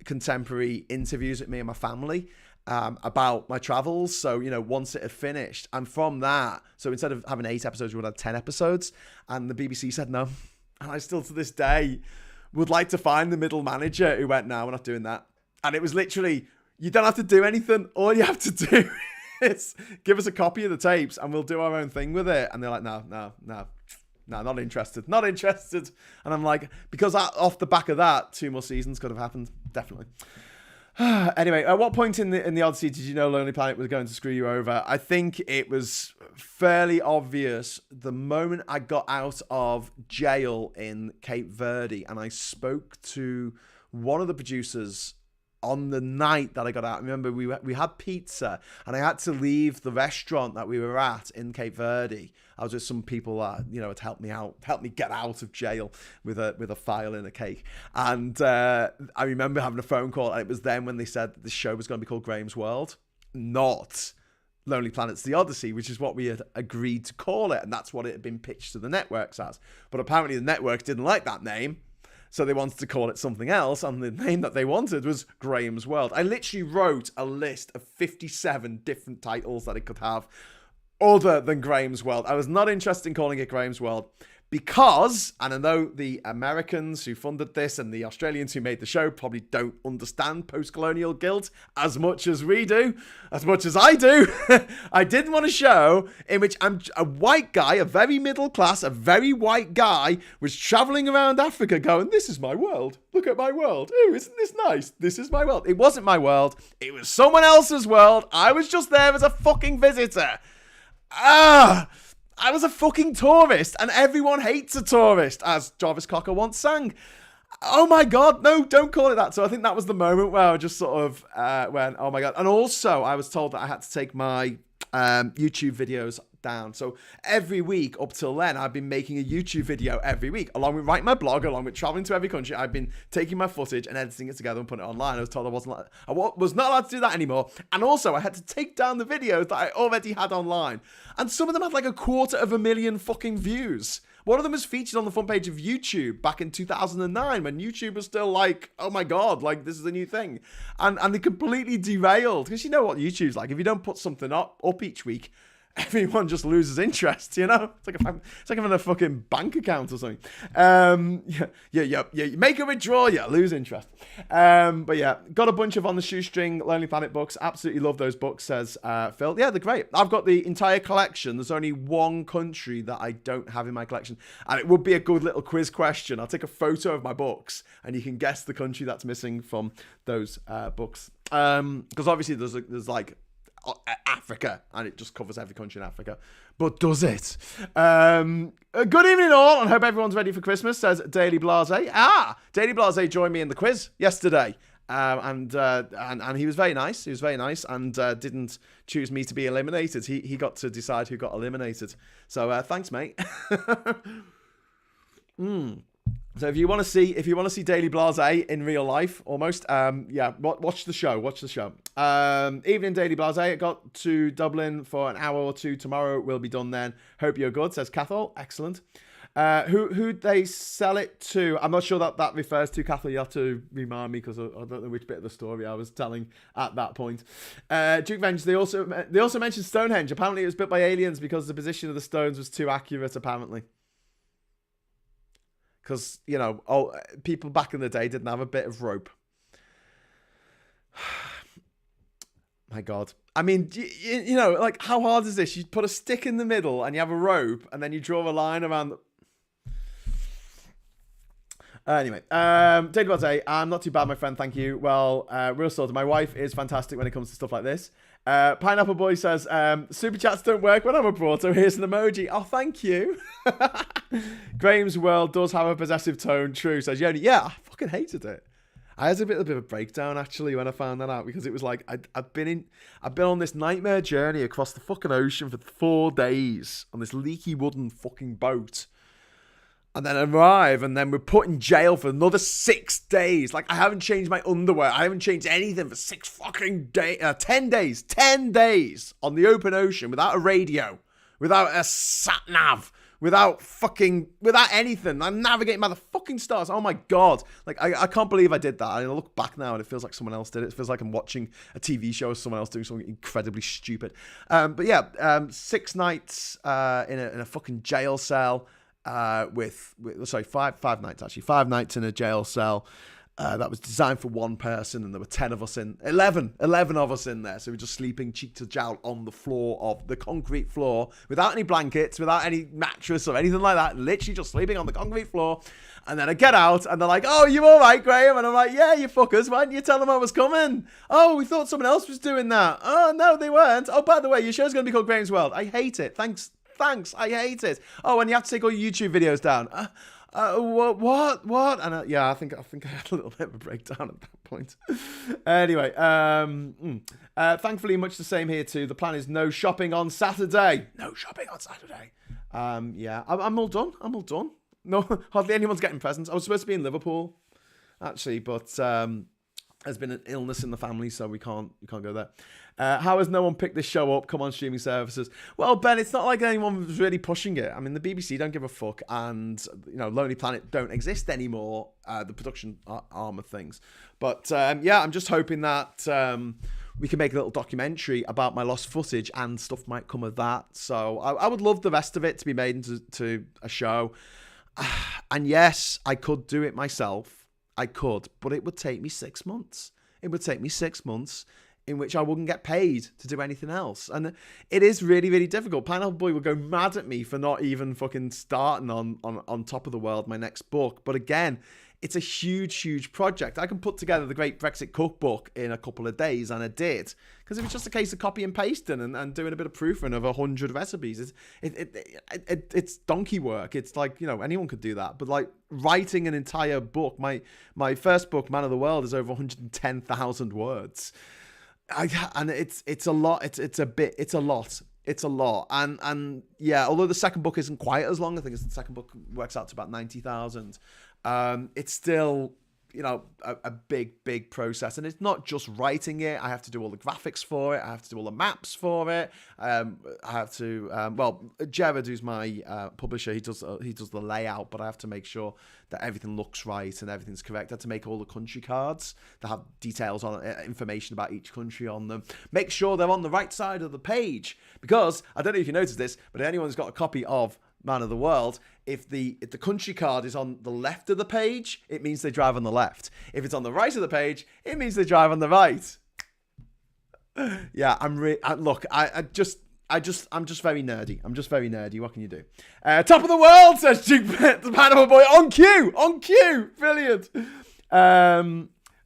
[SPEAKER 1] contemporary interviews with me and my family about my travels. So, once it had finished, and from that, so instead of having 8 episodes, we would have 10 episodes, and the BBC said no. And I still, to this day, would like to find the middle manager who went, no, we're not doing that. And it was literally, you don't have to do anything. All you have to do is give us a copy of the tapes and we'll do our own thing with it. And they're like, no, not interested. Not interested. And I'm like, because off the back of that, 2 more seasons could have happened. Definitely. Anyway, at what point in the Odyssey did you know Lonely Planet was going to screw you over? I think it was fairly obvious the moment I got out of jail in Cape Verde and I spoke to one of the producers on the night that I got out. Remember, we had pizza and I had to leave the restaurant that we were at in Cape Verde. I was with some people that, had helped me get out of jail with a file and a cake. And I remember having a phone call, and it was then when they said the show was going to be called Graham's World, not Lonely Planet's The Odyssey, which is what we had agreed to call it. And that's what it had been pitched to the networks as. But apparently the networks didn't like that name. So they wanted to call it something else, and the name that they wanted was Graham's World. I literally wrote a list of 57 different titles that it could have other than Graham's World. I was not interested in calling it Graham's World because, and I know the Americans who funded this and the Australians who made the show probably don't understand post-colonial guilt as much as we do, as much as I do. I didn't want a show in which I'm a white guy, a very middle class, a very white guy, was traveling around Africa going, this is my world. Look at my world. Oh, isn't this nice? This is my world. It wasn't my world. It was someone else's world. I was just there as a fucking visitor. I was a fucking tourist, and everyone hates a tourist, as Jarvis Cocker once sang. Oh my God, no, don't call it that. So I think that was the moment where I just sort of went, oh my God. And also, I was told that I had to take my YouTube videos down. So every week up till then, I've been making a YouTube video every week, along with writing my blog, along with traveling to every country. I've been taking my footage and editing it together and putting it online. I was told I was not allowed to do that anymore. And also, I had to take down the videos that I already had online. And some of them had like 250,000 fucking views. One of them was featured on the front page of YouTube back in 2009 when YouTube was still like, oh my God, like this is a new thing. And they completely derailed. Because you know what YouTube's like. If you don't put something up each week, everyone just loses interest, It's like having a fucking bank account or something. You make a withdrawal, you lose interest. But yeah, got a bunch of On the Shoestring Lonely Planet books. Absolutely love those books, says Phil. Yeah, they're great. I've got the entire collection. There's only one country that I don't have in my collection. And it would be a good little quiz question. I'll take a photo of my books and you can guess the country that's missing from those books. Because obviously there's like Africa, and it just covers every country in Africa. But does it? Good evening all, and hope everyone's ready for Christmas, says Daily Blase. Daily Blase joined me in the quiz yesterday. And he was very nice. He was very nice and didn't choose me to be eliminated. He got to decide who got eliminated. So thanks, mate. So if you want to see Daily Blase in real life, almost, watch the show. Watch the show. Evening, Daily Blase. I got to Dublin for an hour or two tomorrow. We'll be done then. Hope you're good, says Cathal. Excellent. Who they sell it to? I'm not sure that refers to. Cathal, you have to remind me because I don't know which bit of the story I was telling at that point. Duke Venge. They also mentioned Stonehenge. Apparently, it was built by aliens because the position of the stones was too accurate. Apparently. Because, people back in the day didn't have a bit of rope. My God. I mean, like, how hard is this? You put a stick in the middle and you have a rope and then you draw a line around Anyway, Daily Blase, I'm not too bad, my friend, thank you. Well, real sorted. My wife is fantastic when it comes to stuff like this. Pineapple Boy says, super chats don't work when I'm abroad, so here's an emoji. Oh, thank you. Graham's World does have a possessive tone. True, says Yoni. Yeah, I fucking hated it. I had a bit of a breakdown actually when I found that out, because it was like I've been on this nightmare journey across the fucking ocean for 4 days on this leaky wooden fucking boat, and then arrive, and then we're put in jail for another 6 days. Like, I haven't changed my underwear, I haven't changed anything for 6 fucking days, 10 days, 10 days on the open ocean without a radio, without a sat nav, without anything. I'm navigating by the fucking stars. Oh my God. Like, I can't believe I did that. I look back now and it feels like someone else did it. It feels like I'm watching a TV show of someone else doing something incredibly stupid. But yeah, 6 nights in a fucking jail cell, 5 nights actually. 5 nights in a jail cell. that was designed for one person, and there were 10 of us 11 of us in there. So we were just sleeping cheek to jowl on the floor of the concrete floor without any blankets, without any mattress or anything like that, literally just sleeping on the concrete floor. And then I get out and they're like, "Oh, you all right, Graham?" And I'm like, "Yeah, you fuckers, why didn't you tell them I was coming? Oh, we thought someone else was doing that. Oh, no, they weren't. Oh, by the way, your show's going to be called Graham's World. I hate it. Thanks, I hate it. Oh, and you have to take all your YouTube videos down. What? And yeah, I think I had a little bit of a breakdown at that point. Anyway, thankfully, much the same here too. The plan is no shopping on Saturday. No shopping on Saturday. Yeah, I'm all done. No, hardly anyone's getting presents. I was supposed to be in Liverpool, actually, but there's been an illness in the family, so we can't go there. How has no one picked this show up? Come on, streaming services. Well, Ben, it's not like anyone was really pushing it. I mean, the BBC don't give a fuck, and Lonely Planet don't exist anymore. The production arm of things, but yeah, I'm just hoping that we can make a little documentary about my lost footage, and stuff might come of that. So I would love the rest of it to be made into a show. And yes, I could do it myself. I could, but it would take me 6 months. It would take me 6 months in which I wouldn't get paid to do anything else. And it is really, really difficult. Pineapple Boy would go mad at me for not even fucking starting on Top of the World, my next book. But again, it's a huge, huge project. I can put together the Great Brexit Cookbook in a couple of days, and I did. Because it was just a case of copy and pasting and doing a bit of proofing of 100 recipes. It's donkey work. It's like, anyone could do that. But like writing an entire book, my first book, Man of the World, is over 110,000 words. And it's a lot. It's a lot. And yeah, although the second book isn't quite as long, I think the second book works out to about 90,000. It's still, a big process. And it's not just writing it. I have to do all the graphics for it. I have to do all the maps for it. I have to, Jared, who's my publisher, he does the layout, but I have to make sure that everything looks right and everything's correct. I have to make all the country cards that have details on information about each country on them. Make sure they're on the right side of the page, because I don't know if you noticed this, but anyone who's got a copy of Man of the World, if the country card is on the left of the page, it means they drive on the left. If it's on the right of the page, it means they drive on the right. Yeah, I'm just very nerdy. I'm just very nerdy. What can you do? Top of the World, says Duke the Pineapple Boy. On cue. Brilliant.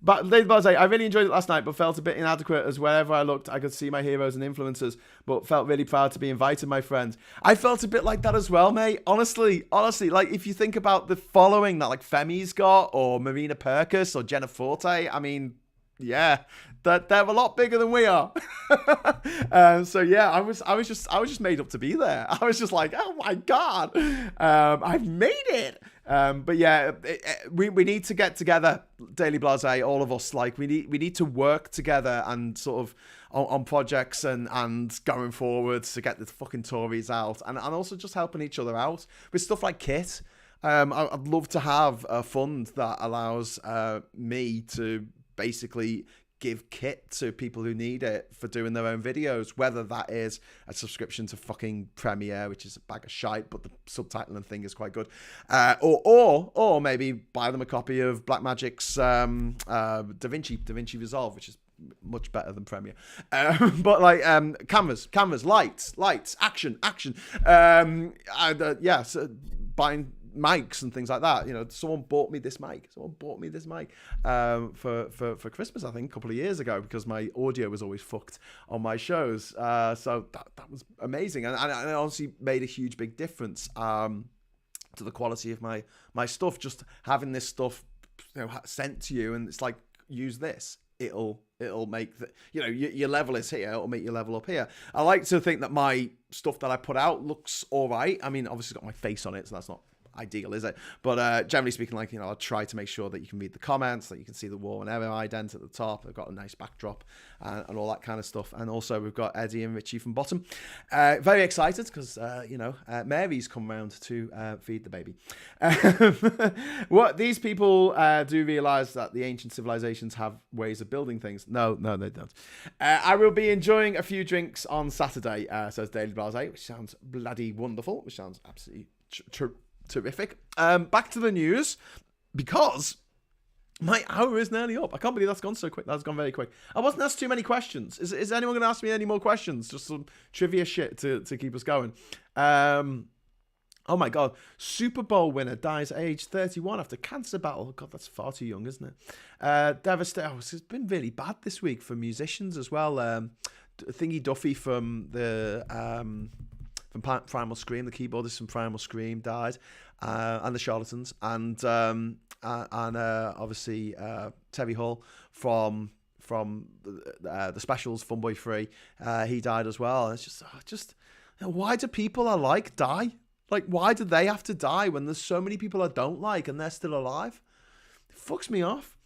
[SPEAKER 1] But Lady Buzz, I really enjoyed it last night, but felt a bit inadequate, as wherever I looked, I could see my heroes and influencers, but felt really proud to be invited, my friend. I felt a bit like that as well, mate. Honestly, like, if you think about the following that, like, Femi's got, or Marina Perkis, or Jenna Forte, I mean, yeah, they're a lot bigger than we are. So yeah, I was just made up to be there. I was just like, oh my God, I've made it. But yeah, we need to get together, Daily Blase, all of us. Like, we need to work together and sort of on projects and going forwards to get the fucking Tories out, and also just helping each other out with stuff like kit. I'd love to have a fund that allows me to basically give kit to people who need it for doing their own videos, whether that is a subscription to fucking Premiere, which is a bag of shite, but the subtitling thing is quite good, or maybe buy them a copy of Blackmagic's DaVinci Resolve, which is much better than Premiere. But like cameras, lights, action. So buying mics and things like that. Someone bought me this mic for Christmas, I think, a couple of years ago, because my audio was always fucked on my shows. So that was amazing, and it honestly made a huge big difference to the quality of my stuff. Just having this stuff sent to you, and it's like, use this. It'll make your level is here. It'll make your level up here. I like to think that my stuff that I put out looks all right. I mean, obviously it's got my face on it, so that's not ideal, is it? But generally speaking, like, I'll try to make sure that you can read the comments, that you can see the War and Ever ident at the top. They've got a nice backdrop and all that kind of stuff. And also we've got Eddie and Richie from Bottom. Very excited because Mary's come round to feed the baby. What these people do realise that the ancient civilizations have ways of building things. No, they don't. I will be enjoying a few drinks on Saturday, says Daily Blase, which sounds bloody wonderful, which sounds absolutely terrific. Back to the news, because My hour is nearly up. I can't believe that's gone so quick. That's gone very quick. I wasn't asked too many questions. Is anyone going to ask me any more questions? Just some trivia shit to keep us going. Oh my God. Super Bowl winner dies at age 31 after cancer battle. God, that's far too young, isn't it? Devastating. Oh, it's been really bad this week for musicians as well. Thingy Duffy from Primal Scream, the keyboardist from Primal Scream, died, and the Charlatans, and obviously Terry Hall from the Specials, Funboy Free, he died as well. And it's just why do people I like die? Like, why do they have to die when there's so many people I don't like and they're still alive? It fucks me off.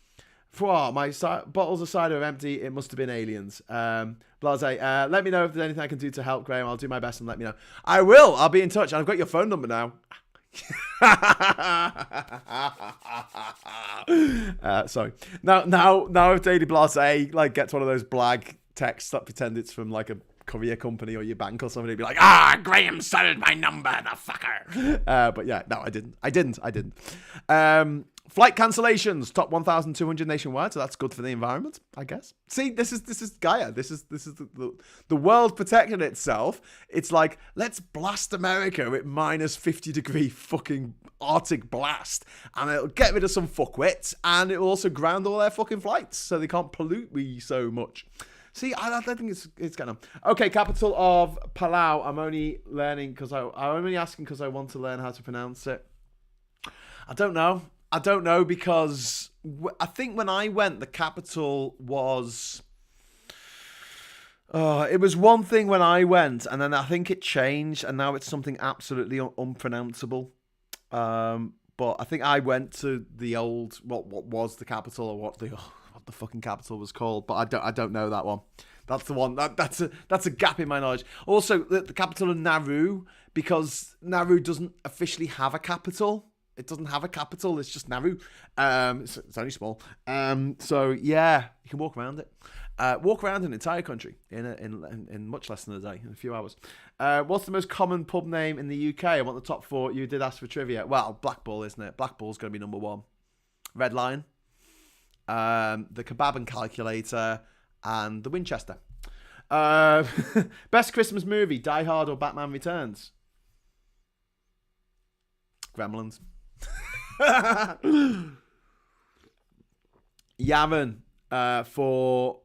[SPEAKER 1] My bottles of cider are empty. It must have been aliens. Blase, let me know if there's anything I can do to help, Graham. I'll do my best and let me know. I will. I'll be in touch. I've got your phone number now. Sorry. Now if Daily Blase gets one of those blag texts that pretend it's from like a courier company or your bank or something, he'd be like, Graham sold my number, the fucker. But yeah, no, I didn't. Flight cancellations top 1,200 nationwide, so that's good for the environment, I guess. See, this is Gaia. This is the world protecting itself. It's like, let's blast America with minus 50 degree fucking Arctic blast, and it'll get rid of some fuckwits, and it'll also ground all their fucking flights so they can't pollute me so much. See, I think it's going on. Okay, capital of Palau. I'm only learning because I'm only asking because I want to learn how to pronounce it. I don't know because I think when I went, the capital was... it was one thing when I went, and then I think it changed, and now it's something absolutely unpronounceable. But I think I went to the old, what was the capital, or what the fucking capital was called, but I don't know that one. That's the one. That's a gap in my knowledge. Also, the capital of Nauru, because Nauru doesn't officially have a capital. It doesn't have a capital. It's just Nauru. It's only small. So yeah, you can walk around it. Walk around an entire country in much less than a day, in a few hours. What's the most common pub name in the UK? I want the top 4. You did ask for trivia. Well, Black Bull, isn't it? Black Bull's going to be number 1. Red Lion, the Kebab and Calculator, and the Winchester. Best Christmas movie: Die Hard or Batman Returns? Gremlins. Yavin for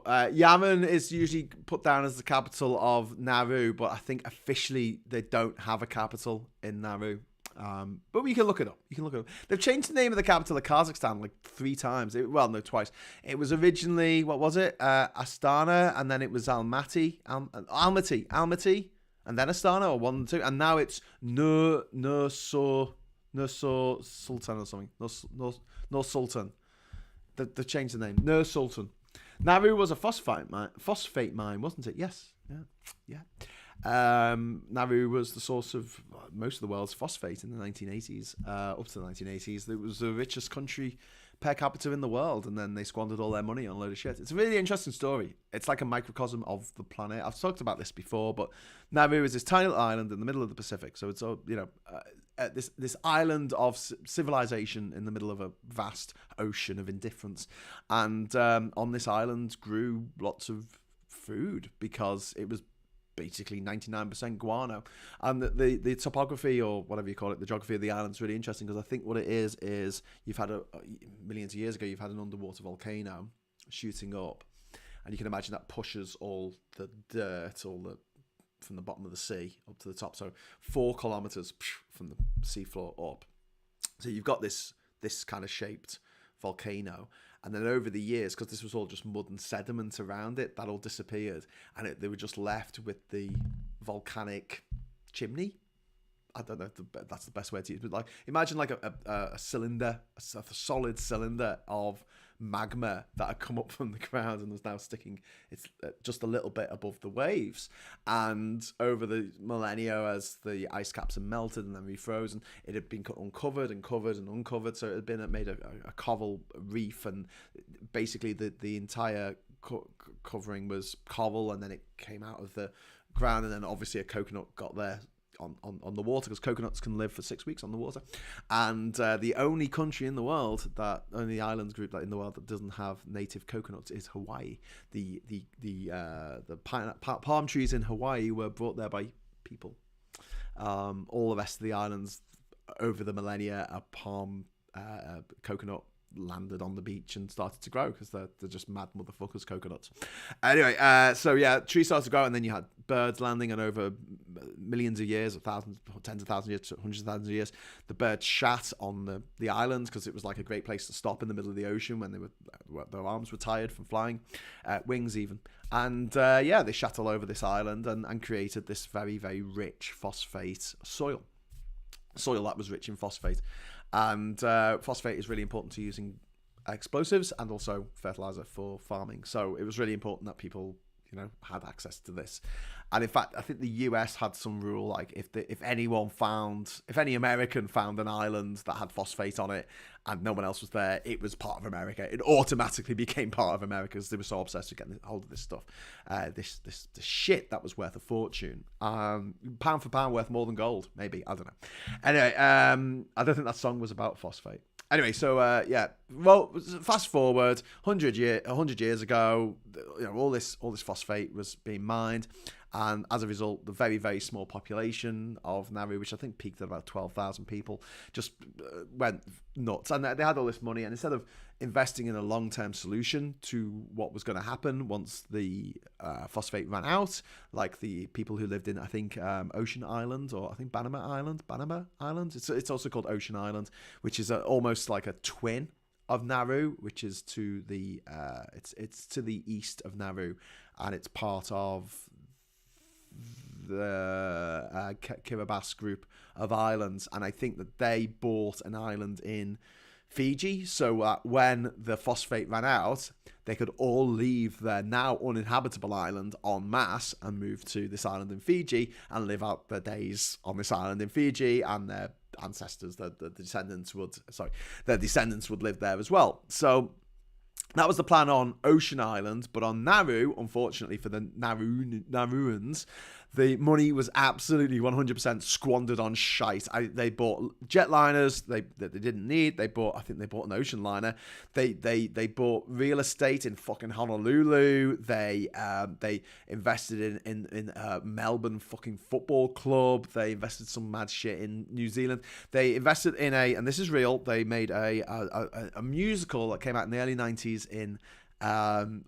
[SPEAKER 1] Yavin is usually put down as the capital of Nauru, but I think officially they don't have a capital in Nauru. But we can look it up. They've changed the name of the capital of Kazakhstan like 3 times. Twice. It was originally, what was it? Astana, and then it was Almaty, and then Astana, or 1 and 2, and now it's Nur Sultan or something. Nur Sultan. They've changed the name. Nur Sultan. Nauru was a phosphate mine, wasn't it? Yes. Yeah. Nauru was the source of most of the world's phosphate in the 1980s, up to the 1980s. It was the richest country per capita in the world, and then they squandered all their money on a load of shit. It's a really interesting story. It's like a microcosm of the planet. I've talked about this before, but Nauru is this tiny little island in the middle of the Pacific. So it's this island of civilization in the middle of a vast ocean of indifference, and on this island grew lots of food because it was basically 99% guano, and the topography, or whatever you call it, the geography of the island is really interesting, because I think what it is you've had millions of years ago, you've had an underwater volcano shooting up, and you can imagine that pushes all the dirt, from the bottom of the sea up to the top, so 4 kilometers from the seafloor up. So you've got this kind of shaped volcano, and then over the years, because this was all just mud and sediment around it, that all disappeared, and they were just left with the volcanic chimney. I don't know if that's the best way to use it, but like, imagine like a cylinder, a solid cylinder of magma that had come up from the ground and was now sticking, it's just a little bit above the waves. And over the millennia, as the ice caps had melted and then refrozen, it had been uncovered and covered and uncovered. So it had made a coral reef, and basically the entire covering was coral, and then it came out of the ground, and then obviously a coconut got there on the water, because coconuts can live for 6 weeks on the water. And the only country in the world only islands group in the world that doesn't have native coconuts is Hawaii. The palm trees in Hawaii were brought there by people. All the rest of the islands over the millennia are palm coconut landed on the beach and started to grow, because they're just mad motherfuckers, coconuts. Anyway, so yeah, trees started to grow, and then you had birds landing, and over millions of years, or thousands, tens of thousands of years, hundreds of thousands of years, the birds shat on the islands, because it was like a great place to stop in the middle of the ocean when their arms were tired from flying, wings even. And they shat all over this island and created this very, very rich phosphate soil that was rich in phosphate. And phosphate is really important to using explosives and also fertilizer for farming. So it was really important that people, had access to this. And in fact, I think the US had some rule, like if any American found an island that had phosphate on it and no one else was there, it was part of America. It automatically became part of America, because they were so obsessed with getting hold of this stuff, this shit that was worth a fortune, pound for pound worth more than gold, maybe, I don't know. Anyway, I don't think that song was about phosphate. Anyway, so well, fast forward 100 years ago, all this phosphate was being mined, and as a result, the very, very small population of Nauru, which I think peaked at about 12,000 people, just went nuts. And they had all this money, and instead of investing in a long-term solution to what was going to happen once the phosphate ran out, like the people who lived in, I think, Ocean Island, or I think Banama Island. It's also called Ocean Island, which is almost like a twin of Nauru, which is to the it's to the east of Nauru, and it's part of the Kiribati group of islands. And I think that they bought an island in Fiji, so that when the phosphate ran out, they could all leave their now uninhabitable island en masse and move to this island in Fiji and live out their days on this island in Fiji, and their ancestors, their descendants would live there as well. So that was the plan on Ocean Island. But on Nauru, unfortunately for the Nauruans, the money was absolutely 100% squandered on shite. They bought jetliners that they didn't need. I think they bought an ocean liner. They bought real estate in fucking Honolulu. They invested in Melbourne fucking football club. They invested some mad shit in New Zealand. They invested in and this is real, they made a musical that came out in the early 90s in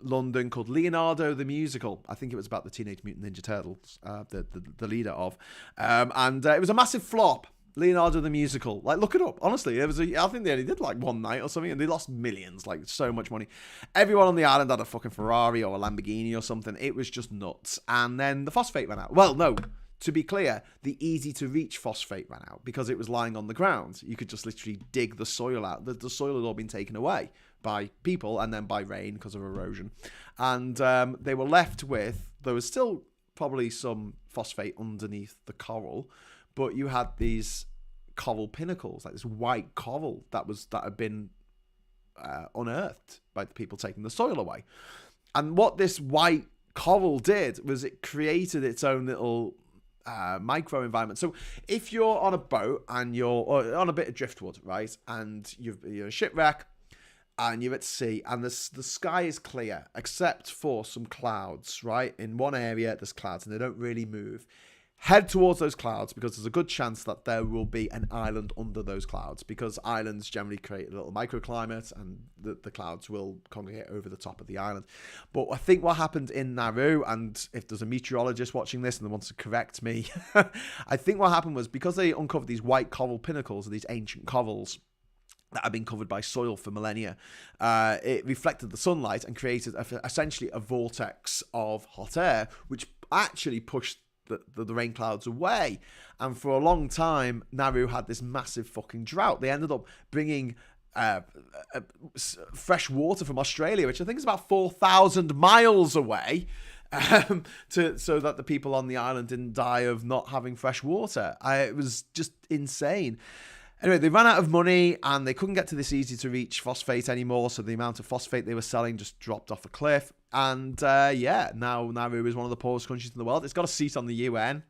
[SPEAKER 1] London called Leonardo the Musical. I think it was about the Teenage Mutant Ninja Turtles, the leader of, and it was a massive flop. Leonardo the Musical, like, look it up. Honestly, I think they only did like one night or something, and they lost millions, like so much money. Everyone on the island had a fucking Ferrari or a Lamborghini or something. It was just nuts. And then the phosphate ran out. Well, no. To be clear, the easy-to-reach phosphate ran out because it was lying on the ground. You could just literally dig the soil out. The soil had all been taken away by people and then by rain because of erosion. And they were left with, there was still probably some phosphate underneath the coral, but you had these coral pinnacles, like this white coral that had been unearthed by the people taking the soil away. And what this white coral did was it created its own little micro environment. So if you're on a boat and you're on a bit of driftwood, right, and you're a shipwreck and you're at sea and the sky is clear except for some clouds, right? In one area there's clouds and they don't really move. Head towards those clouds, because there's a good chance that there will be an island under those clouds, because islands generally create a little microclimate and the clouds will congregate over the top of the island. But I think what happened in Nauru, and if there's a meteorologist watching this and they wants to correct me, I think what happened was because they uncovered these white coral pinnacles, or these ancient corals that had been covered by soil for millennia, it reflected the sunlight and created essentially a vortex of hot air, which actually pushed the rain clouds away. And for a long time, Nauru had this massive fucking drought. They ended up bringing fresh water from Australia, which I think is about 4,000 miles away, so that the people on the island didn't die of not having fresh water. It was just insane. Anyway, they ran out of money and they couldn't get to this easy-to-reach phosphate anymore, so the amount of phosphate they were selling just dropped off a cliff. And now Nauru is one of the poorest countries in the world. It's got a seat on the UN.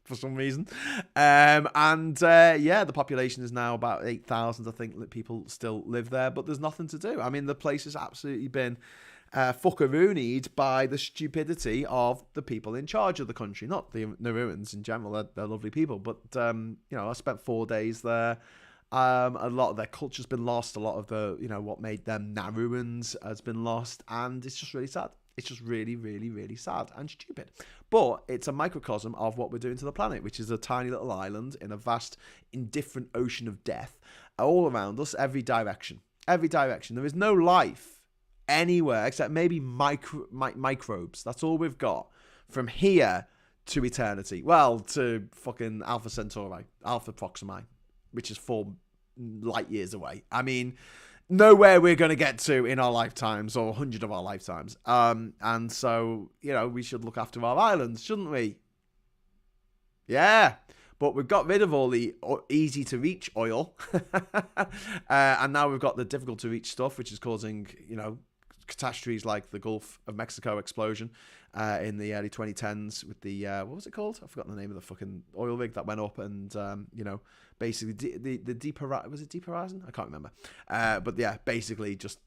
[SPEAKER 1] for some reason. The population is now about 8,000. I think that people still live there, but there's nothing to do. I mean, the place has absolutely been fuckaroonied by the stupidity of the people in charge of the country. Not the Nauruans in general, they're lovely people, but I spent 4 days there. A lot of their culture's been lost. A lot of the, what made them Nauruans has been lost, and it's just really sad. It's just really, really, really sad and stupid. But it's a microcosm of what we're doing to the planet, which is a tiny little island in a vast, indifferent ocean of death all around us, every direction. Every direction. There is no life anywhere except maybe microbes. That's all we've got from here to eternity. Well, to fucking Alpha Centauri, Alpha Proxima, which is 4 light years away. I mean, nowhere we're going to get to in our lifetimes, or 100 of our lifetimes. And so, we should look after our islands, shouldn't we? Yeah. But we've got rid of all the easy-to-reach oil. And now we've got the difficult-to-reach stuff, which is causing, catastrophes like the Gulf of Mexico explosion in the early 2010s with the, what was it called? I've forgotten the name of the fucking oil rig that went up and, basically the Deep Horizon, was it Deep Horizon? I can't remember. But yeah, basically just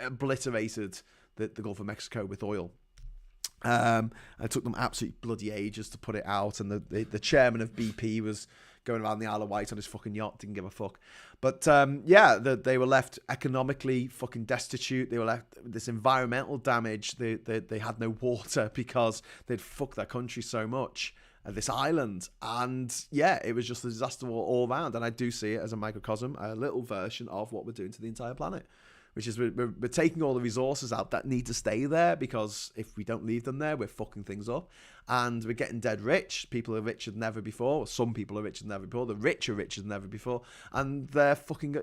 [SPEAKER 1] obliterated the Gulf of Mexico with oil. It took them absolutely bloody ages to put it out, and the chairman of BP was going around the Isle of Wight on his fucking yacht, didn't give a fuck. But they were left economically fucking destitute. They were left with this environmental damage. They had no water because they'd fucked their country so much. This island, and it was just a disaster all around. And I do see it as a microcosm, a little version of what we're doing to the entire planet, which is we're taking all the resources out that need to stay there, because if we don't leave them there, we're fucking things up. And we're getting dead rich. People are richer than ever before. Some people are richer than ever before. The rich are richer than ever before. And they're fucking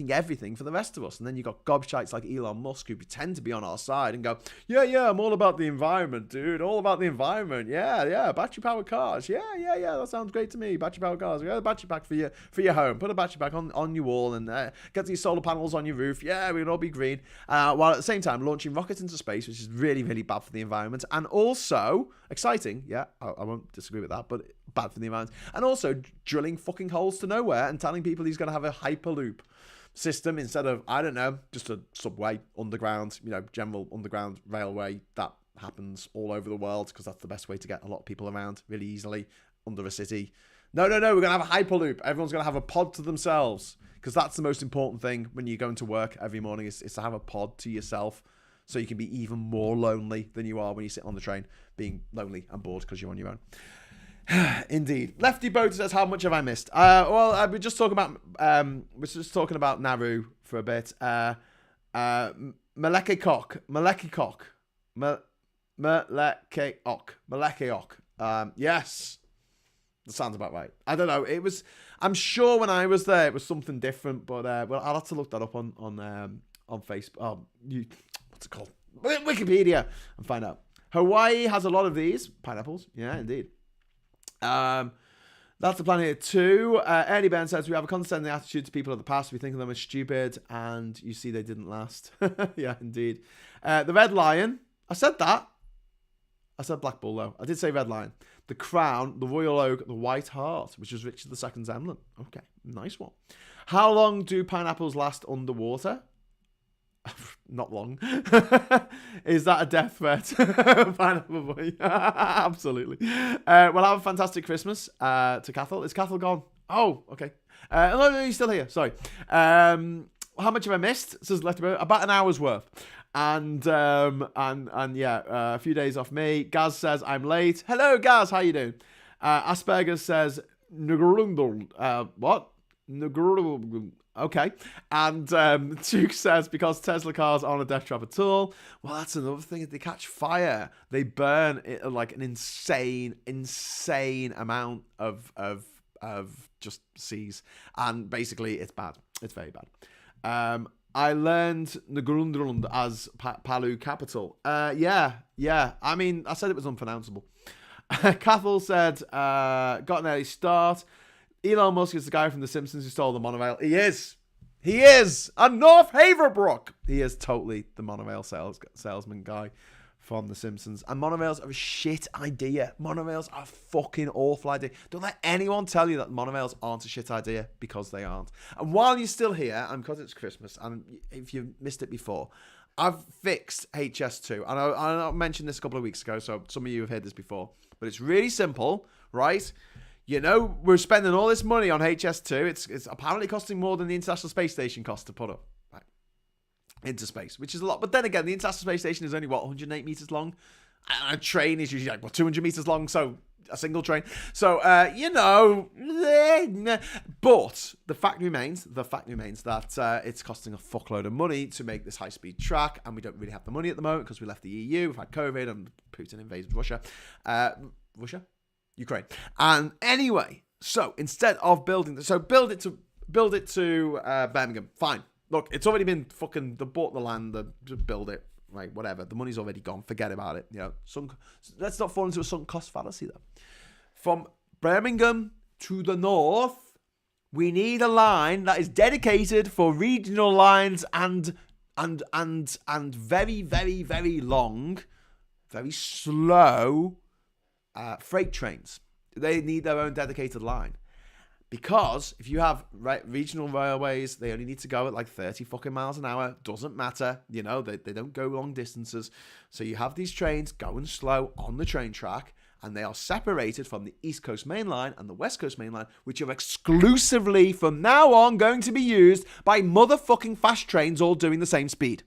[SPEAKER 1] everything for the rest of us. And then you got gobshites like Elon Musk who pretend to be on our side and go, yeah, I'm all about the environment, dude. All about the environment. Yeah, battery-powered cars. Yeah, that sounds great to me. Battery-powered cars. We got a battery pack for your home. Put a battery pack on your wall and get these solar panels on your roof. Yeah, we'll all be green. While at the same time launching rockets into space, which is really, really bad for the environment. And also exciting, I won't disagree with that, but bad for the environment. And also drilling fucking holes to nowhere and telling people he's going to have a hyperloop system instead of, I don't know, just a subway, underground, general underground railway that happens all over the world, because that's the best way to get a lot of people around really easily under a city. No, we're going to have a hyperloop. Everyone's going to have a pod to themselves, because that's the most important thing when you're going to work every morning is to have a pod to yourself. So you can be even more lonely than you are when you sit on the train, being lonely and bored because you're on your own. Indeed. Lefty Boat says, how much have I missed? We're just talking about Nauru for a bit. Melekeok. Yes. That sounds about right. I don't know. I'm sure when I was there, it was something different, but I'll have to look that up on Facebook. What's it called? Wikipedia, and find out. Hawaii has a lot of these pineapples. Yeah, indeed. That's the planet too. Ernie Ben says, we have a condescending attitude to people of the past. We think of them as stupid, and you see they didn't last. Yeah, indeed. The Red Lion. I said that. I said Black Bull, though. I did say Red Lion. The Crown, the Royal Oak, the White Hart, which was Richard II's emblem. Okay, nice one. How long do pineapples last underwater? Not long. Is that a death threat? Pineapple boy. Absolutely. We'll have a fantastic Christmas to Cathal. Is Cathal gone? Oh, okay. No, he's still here. Sorry. How much have I missed? Says about an hour's worth. And a few days off me. Gaz says I'm late. Hello, Gaz. How you doing? Asperger's says what? Okay. And Duke says, because Tesla cars aren't a death trap at all. Well, that's another thing. If they catch fire, they burn it like an insane amount of just seas. And basically, it's bad. It's very bad. I learned Ngrundrund as Palu capital. Yeah. I mean, I said it was unpronounceable. Cathal said, got an early start. Elon Musk is the guy from The Simpsons who stole the monorail. He is. And North Haverbrook. He is totally the monorail salesman guy from The Simpsons. And monorails are a shit idea. Monorails are a fucking awful idea. Don't let anyone tell you that monorails aren't a shit idea, because they aren't. And while you're still here, and because it's Christmas, and if you missed it before, I've fixed HS2. And I mentioned this a couple of weeks ago, so some of you have heard this before. But it's really simple, right? You know, we're spending all this money on HS2. It's apparently costing more than the International Space Station cost to put up. Into space, which is a lot. But then again, the International Space Station is only, 108 meters long? And a train is usually 200 meters long, so a single train. So, but the fact remains that it's costing a fuckload of money to make this high-speed track, and we don't really have the money at the moment because we left the EU, we've had COVID, and Putin invaded Russia. Ukraine. And anyway, so instead of build it to Birmingham, fine. Look, it's already been they bought the land, to build it, right, whatever. The money's already gone. Forget about it. Let's not fall into a sunk cost fallacy, though. From Birmingham to the north, we need a line that is dedicated for regional lines and very, very, very long, very slow freight trains. They need their own dedicated line. Because if you have regional railways, they only need to go at like 30 fucking miles an hour. Doesn't matter. They don't go long distances. So you have these trains going slow on the train track, and they are separated from the East Coast Main Line and the West Coast Main Line, which are exclusively, from now on, going to be used by motherfucking fast trains all doing the same speed.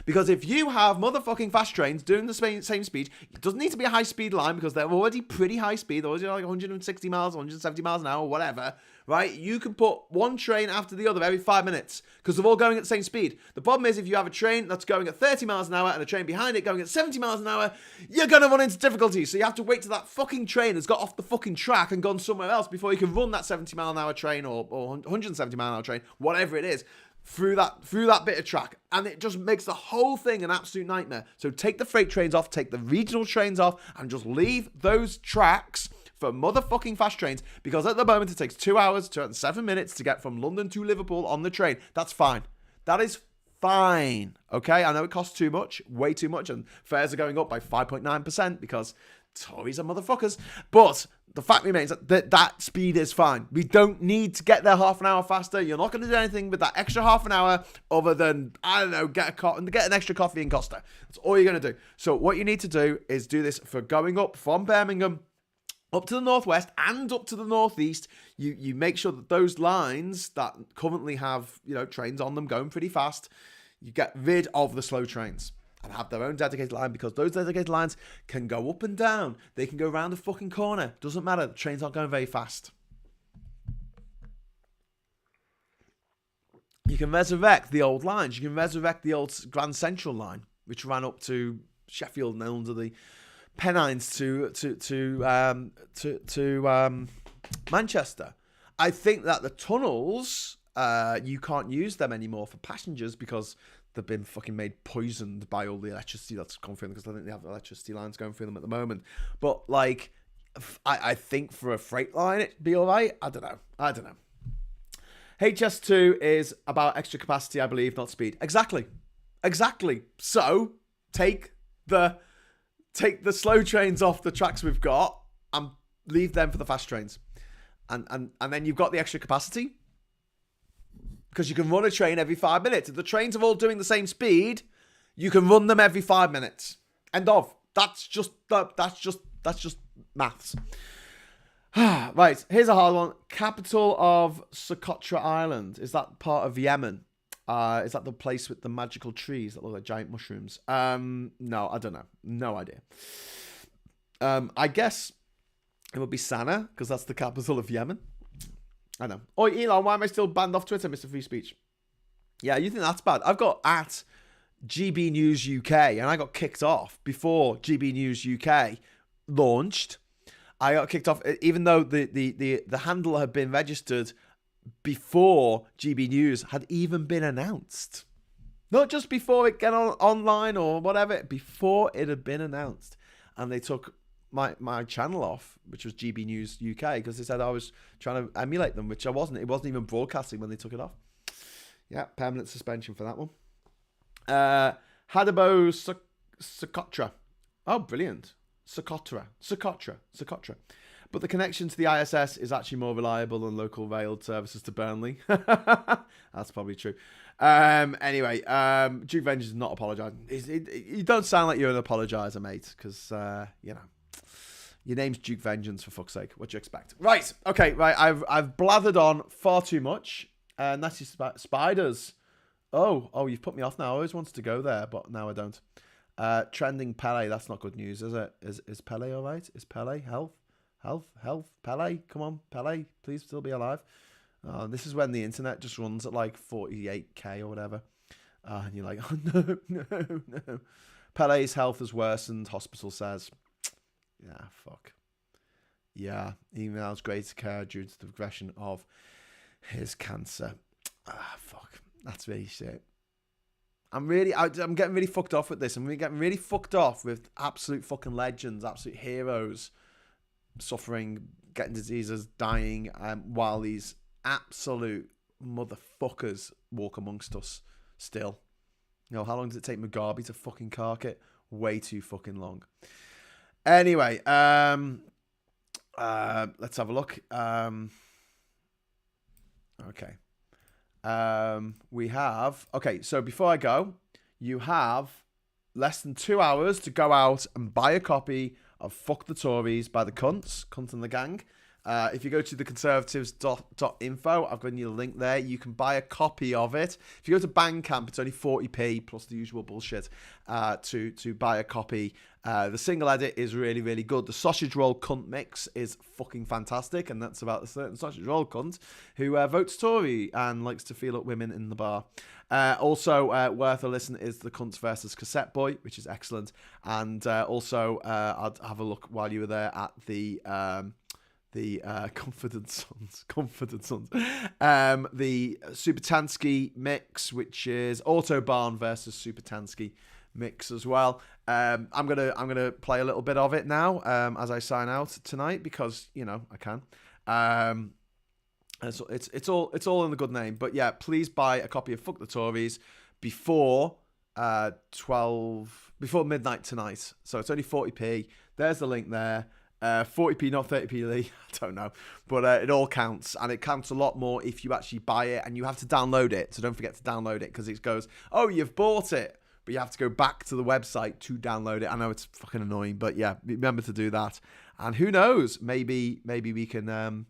[SPEAKER 1] Because if you have motherfucking fast trains doing the same speed, it doesn't need to be a high-speed line because they're already pretty high speed. They're already like 160 miles, 170 miles an hour, whatever, right? You can put one train after the other every 5 minutes because they're all going at the same speed. The problem is if you have a train that's going at 30 miles an hour and a train behind it going at 70 miles an hour, you're going to run into difficulties. So you have to wait till that fucking train has got off the fucking track and gone somewhere else before you can run that 70 mile an hour train or 170 mile an hour train, whatever it is, through that bit of track, and it just makes the whole thing an absolute nightmare. So take the freight trains off, take the regional trains off, and just leave those tracks for motherfucking fast trains, because at the moment it takes 2 hours and 7 minutes to get from London to Liverpool on the train. That's fine. That is fine. Okay, I know it costs too much, way too much, and fares are going up by 5.9% because Tories are motherfuckers, but the fact remains that speed is fine. We don't need to get there half an hour faster. You're not going to do anything with that extra half an hour other than, I don't know, get an extra coffee in Costa. That's all you're going to do. So what you need to do is do this for going up from Birmingham up to the northwest and up to the northeast. You make sure that those lines that currently have, trains on them going pretty fast, you get rid of the slow trains and have their own dedicated line, because those dedicated lines can go up and down. They can go around the fucking corner. Doesn't matter. The trains aren't going very fast. You can resurrect the old lines. You can resurrect the old Grand Central line, which ran up to Sheffield and under the Pennines to Manchester. I think that the tunnels, you can't use them anymore for passengers because they've been fucking made poisoned by all the electricity that's come through them, because I think they have electricity lines going through them at the moment. But I think for a freight line it'd be all right. I don't know. HS2 is about extra capacity, I believe, not speed. Exactly. So take the slow trains off the tracks we've got and leave them for the fast trains, and then you've got the extra capacity. Because you can run a train every 5 minutes. If the trains are all doing the same speed, you can run them every 5 minutes. End of. That's just maths. Right, here's a hard one. Capital of Socotra Island. Is that part of Yemen? Is that the place with the magical trees that look like giant mushrooms? No, I don't know. No idea. I guess it would be Sana'a, because that's the capital of Yemen. I know. Oh, Elon, why am I still banned off Twitter, Mr. Free Speech? Yeah, you think that's bad? I've got at GB News UK, and I got kicked off before GB News UK launched. I got kicked off, even though the handle had been registered before GB News had even been announced. Not just before it got online or whatever, before it had been announced. And they took my channel off, which was GB News UK, because they said I was trying to emulate them, which I wasn't. It wasn't even broadcasting when they took it off. Yeah, permanent suspension for that one. Hadabo Socotra. Oh, brilliant. Socotra. But the connection to the ISS is actually more reliable than local rail services to Burnley. That's probably true. Anyway, Duke Vengeance is not apologising. You don't sound like you're an apologiser, mate, because, you know, your name's Duke Vengeance, for fuck's sake. What do you expect? Right, okay, right. I've blathered on far too much, and that's just spiders. Oh, you've put me off now. I always wanted to go there, but now I don't. Trending Pele, that's not good news, is it? Is Pele all right? Is Pele health? Pele, come on, Pele, please still be alive. This is when the internet just runs at like 48k or whatever. And you're like, oh no. Pele's health has worsened, hospital says. Yeah, fuck. Yeah, emails greater care due to the progression of his cancer. Fuck. That's really shit. I'm getting really fucked off with this. I'm getting really fucked off with absolute fucking legends, absolute heroes suffering, getting diseases, dying, while these absolute motherfuckers walk amongst us still. You know, how long does it take Mugabe to fucking cark it? Way too fucking long. Anyway, let's have a look. Okay. So before I go, you have less than 2 hours to go out and buy a copy of Fuck the Tories by the Cunt and the Gang. If you go to theconservatives.info, I've given you a link there. You can buy a copy of it. If you go to Bandcamp, it's only 40p plus the usual bullshit to buy a copy. The single edit is really, really good. The Sausage Roll Cunt mix is fucking fantastic, and that's about a certain Sausage Roll cunt who votes Tory and likes to feel up women in the bar. Also, worth a listen is the Cunts versus Cassette Boy, which is excellent. And also, I'd have a look while you were there at the Confident Sons, the Supertansky mix, which is Autobahn versus Supertansky mix as well. I'm gonna play a little bit of it now as I sign out tonight, because you know I can. It's all in the good name. But yeah, please buy a copy of Fuck the Tories before midnight tonight. So it's only 40p. There's the link there. 40p, not 30p, Lee. I don't know. But it all counts. And it counts a lot more if you actually buy it. And you have to download it. So don't forget to download it, because it goes, oh, you've bought it. But you have to go back to the website to download it. I know it's fucking annoying. But yeah, remember to do that. And who knows? Maybe we can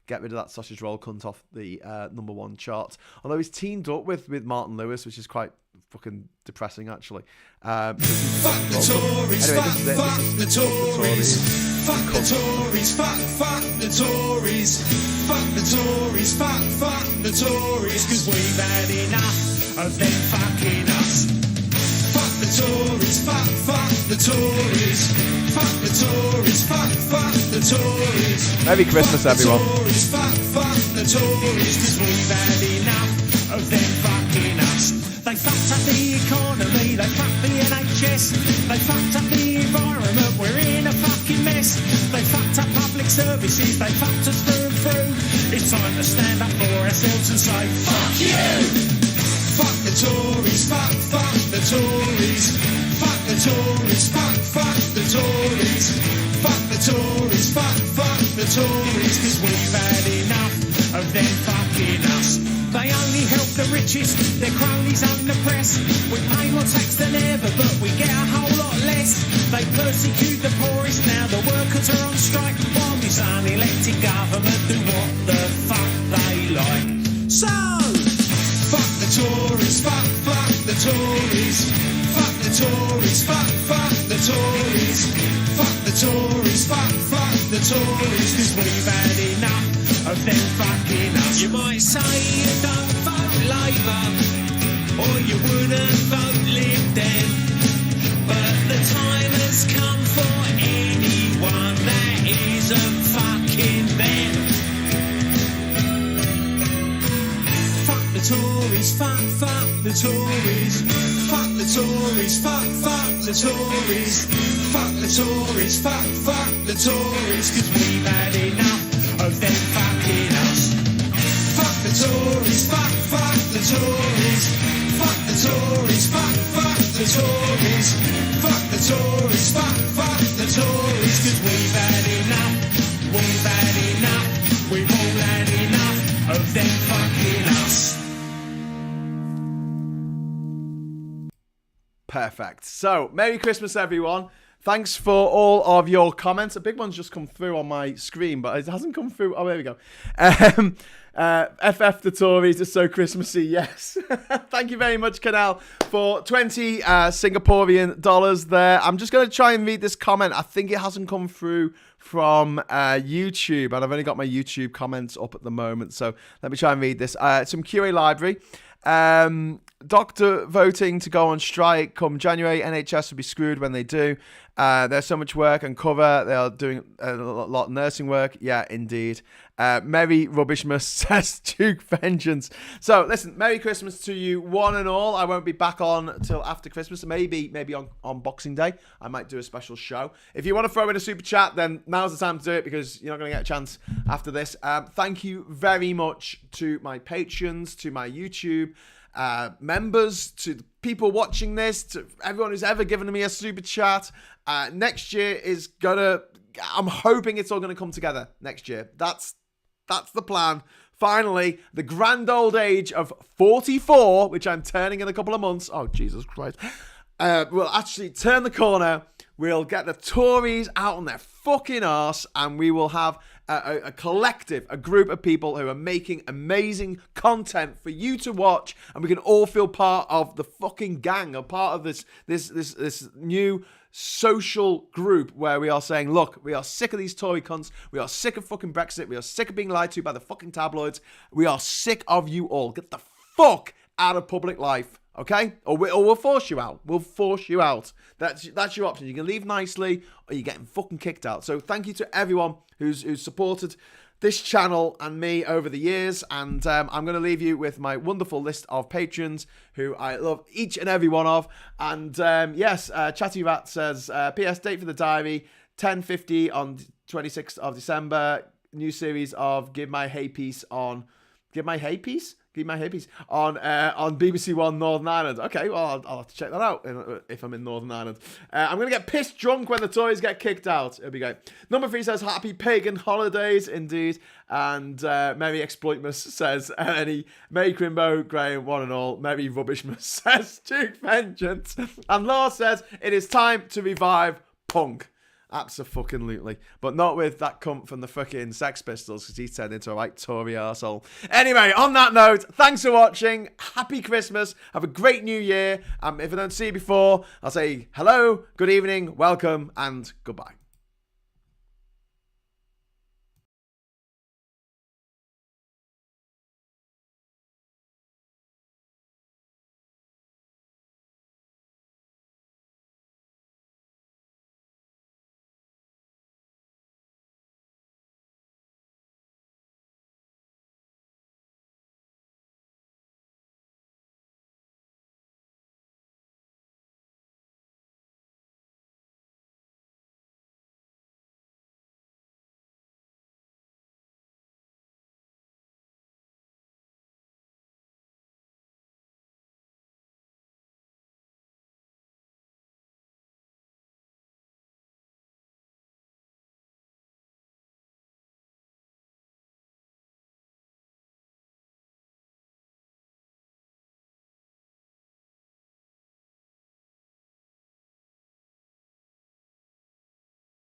[SPEAKER 1] get rid of that Sausage Roll cunt off the #1 chart. Although he's teamed up with Martin Lewis, which is quite fucking depressing, actually.
[SPEAKER 2] Fuck the Tories, anyway, fuck the Tories, fuck the Tories, fuck the Tories, fuck the Tories, fuck the Tories, because we've had enough of them fucking us. Fuck the Tories, fuck the Tories, fuck the Tories, fuck the Tories.
[SPEAKER 1] Merry Christmas, everyone.
[SPEAKER 2] Fuck the Tories, because we've had enough of them fucking us. They fucked up the economy, they fucked the NHS, they fucked up the environment, we're in a fucking mess. They fucked up public services, they fucked us through and through. It's time to stand up for ourselves and say, fuck you! Fuck the Tories, fuck the Tories, fuck the Tories, fuck the Tories, fuck the Tories, fuck the Tories, because we've had enough of them fucking us. They only help the richest, their cronies own the press. We pay more tax than ever, but we get a whole lot less. They persecute the poorest, now the workers are on strike, while this unelected government do what the fuck they like. So, fuck the Tories, fuck the Tories, fuck the Tories, fuck the Tories, fuck the Tories, fuck the Tories, because we've had enough of them fucking us. You might say you don't vote Labour, or you wouldn't vote Lib Dem, but the time has come for anyone that isn't fucking them. Fuck the Tories, fuck the Tories, fuck the Tories, fuck the Tories, fuck the Tories, fuck the Tories, because we've had enough of them fucking us. Fuck the Tories, fuck the Tories, fuck the Tories, fuck the Tories, fuck the Tories, fuck the Tories, 'cause we've had enough, we've had enough, we've all had enough of them fucking us.
[SPEAKER 1] Perfect. So, Merry Christmas, everyone. Thanks for all of your comments. A big one's just come through on my screen, but it hasn't come through. Oh, there we go. FF the Tories is so Christmassy, yes. Thank you very much, Canal, for 20 Singaporean dollars there. I'm just going to try and read this comment. I think it hasn't come through from YouTube, and I've only got my YouTube comments up at the moment, so let me try and read this. It's from QA Library. Doctor voting to go on strike come January. NHS will be screwed when they do. There's so much work and cover. They are doing a lot of nursing work. Yeah, indeed. Merry Rubbishmas, says Duke Vengeance. So, listen, Merry Christmas to you one and all. I won't be back on till after Christmas. Maybe on Boxing Day. I might do a special show. If you want to throw in a super chat, then now's the time to do it because you're not going to get a chance after this. Thank you very much to my patrons, to my YouTube members, to the people watching this, to everyone who's ever given me a super chat. Next year is I'm hoping it's all gonna come together next year. That's the plan. Finally, the grand old age of 44, which I'm turning in a couple of months. Oh, Jesus Christ. We'll actually turn the corner. We'll get the Tories out on their fucking arse, and we will have a collective, a group of people who are making amazing content for you to watch, and we can all feel part of the fucking gang, a part of this new social group where we are saying, look, we are sick of these Tory cunts, we are sick of fucking Brexit, we are sick of being lied to by the fucking tabloids, we are sick of you all. Get the fuck out of public life. Okay? Or we'll force you out. We'll force you out. That's your option. You can leave nicely or you're getting fucking kicked out. So thank you to everyone who's supported this channel and me over the years. And I'm going to leave you with my wonderful list of patrons who I love each and every one of. And yes, Chatty Rat says, PS date for the diary, 10:50 on 26th of December. New series of Give My Hay Piece on BBC One Northern Ireland. Okay, well, I'll have to check that out if I'm in Northern Ireland. I'm going to get pissed drunk when the Tories get kicked out. It'll be great. Number 3 says, happy pagan holidays, indeed. And Merry Exploitmas says, Merry Crimbo, Graham, one and all. Merry Rubbishmas says, Duke Vengeance. And Law says, it is time to revive punk. Abso-fucking-lutely. But not with that cunt from the fucking Sex Pistols, because he's turned into a right Tory arsehole. Anyway, on that note, thanks for watching. Happy Christmas. Have a great New Year. If I don't see you before, I'll say hello, good evening, welcome, and goodbye.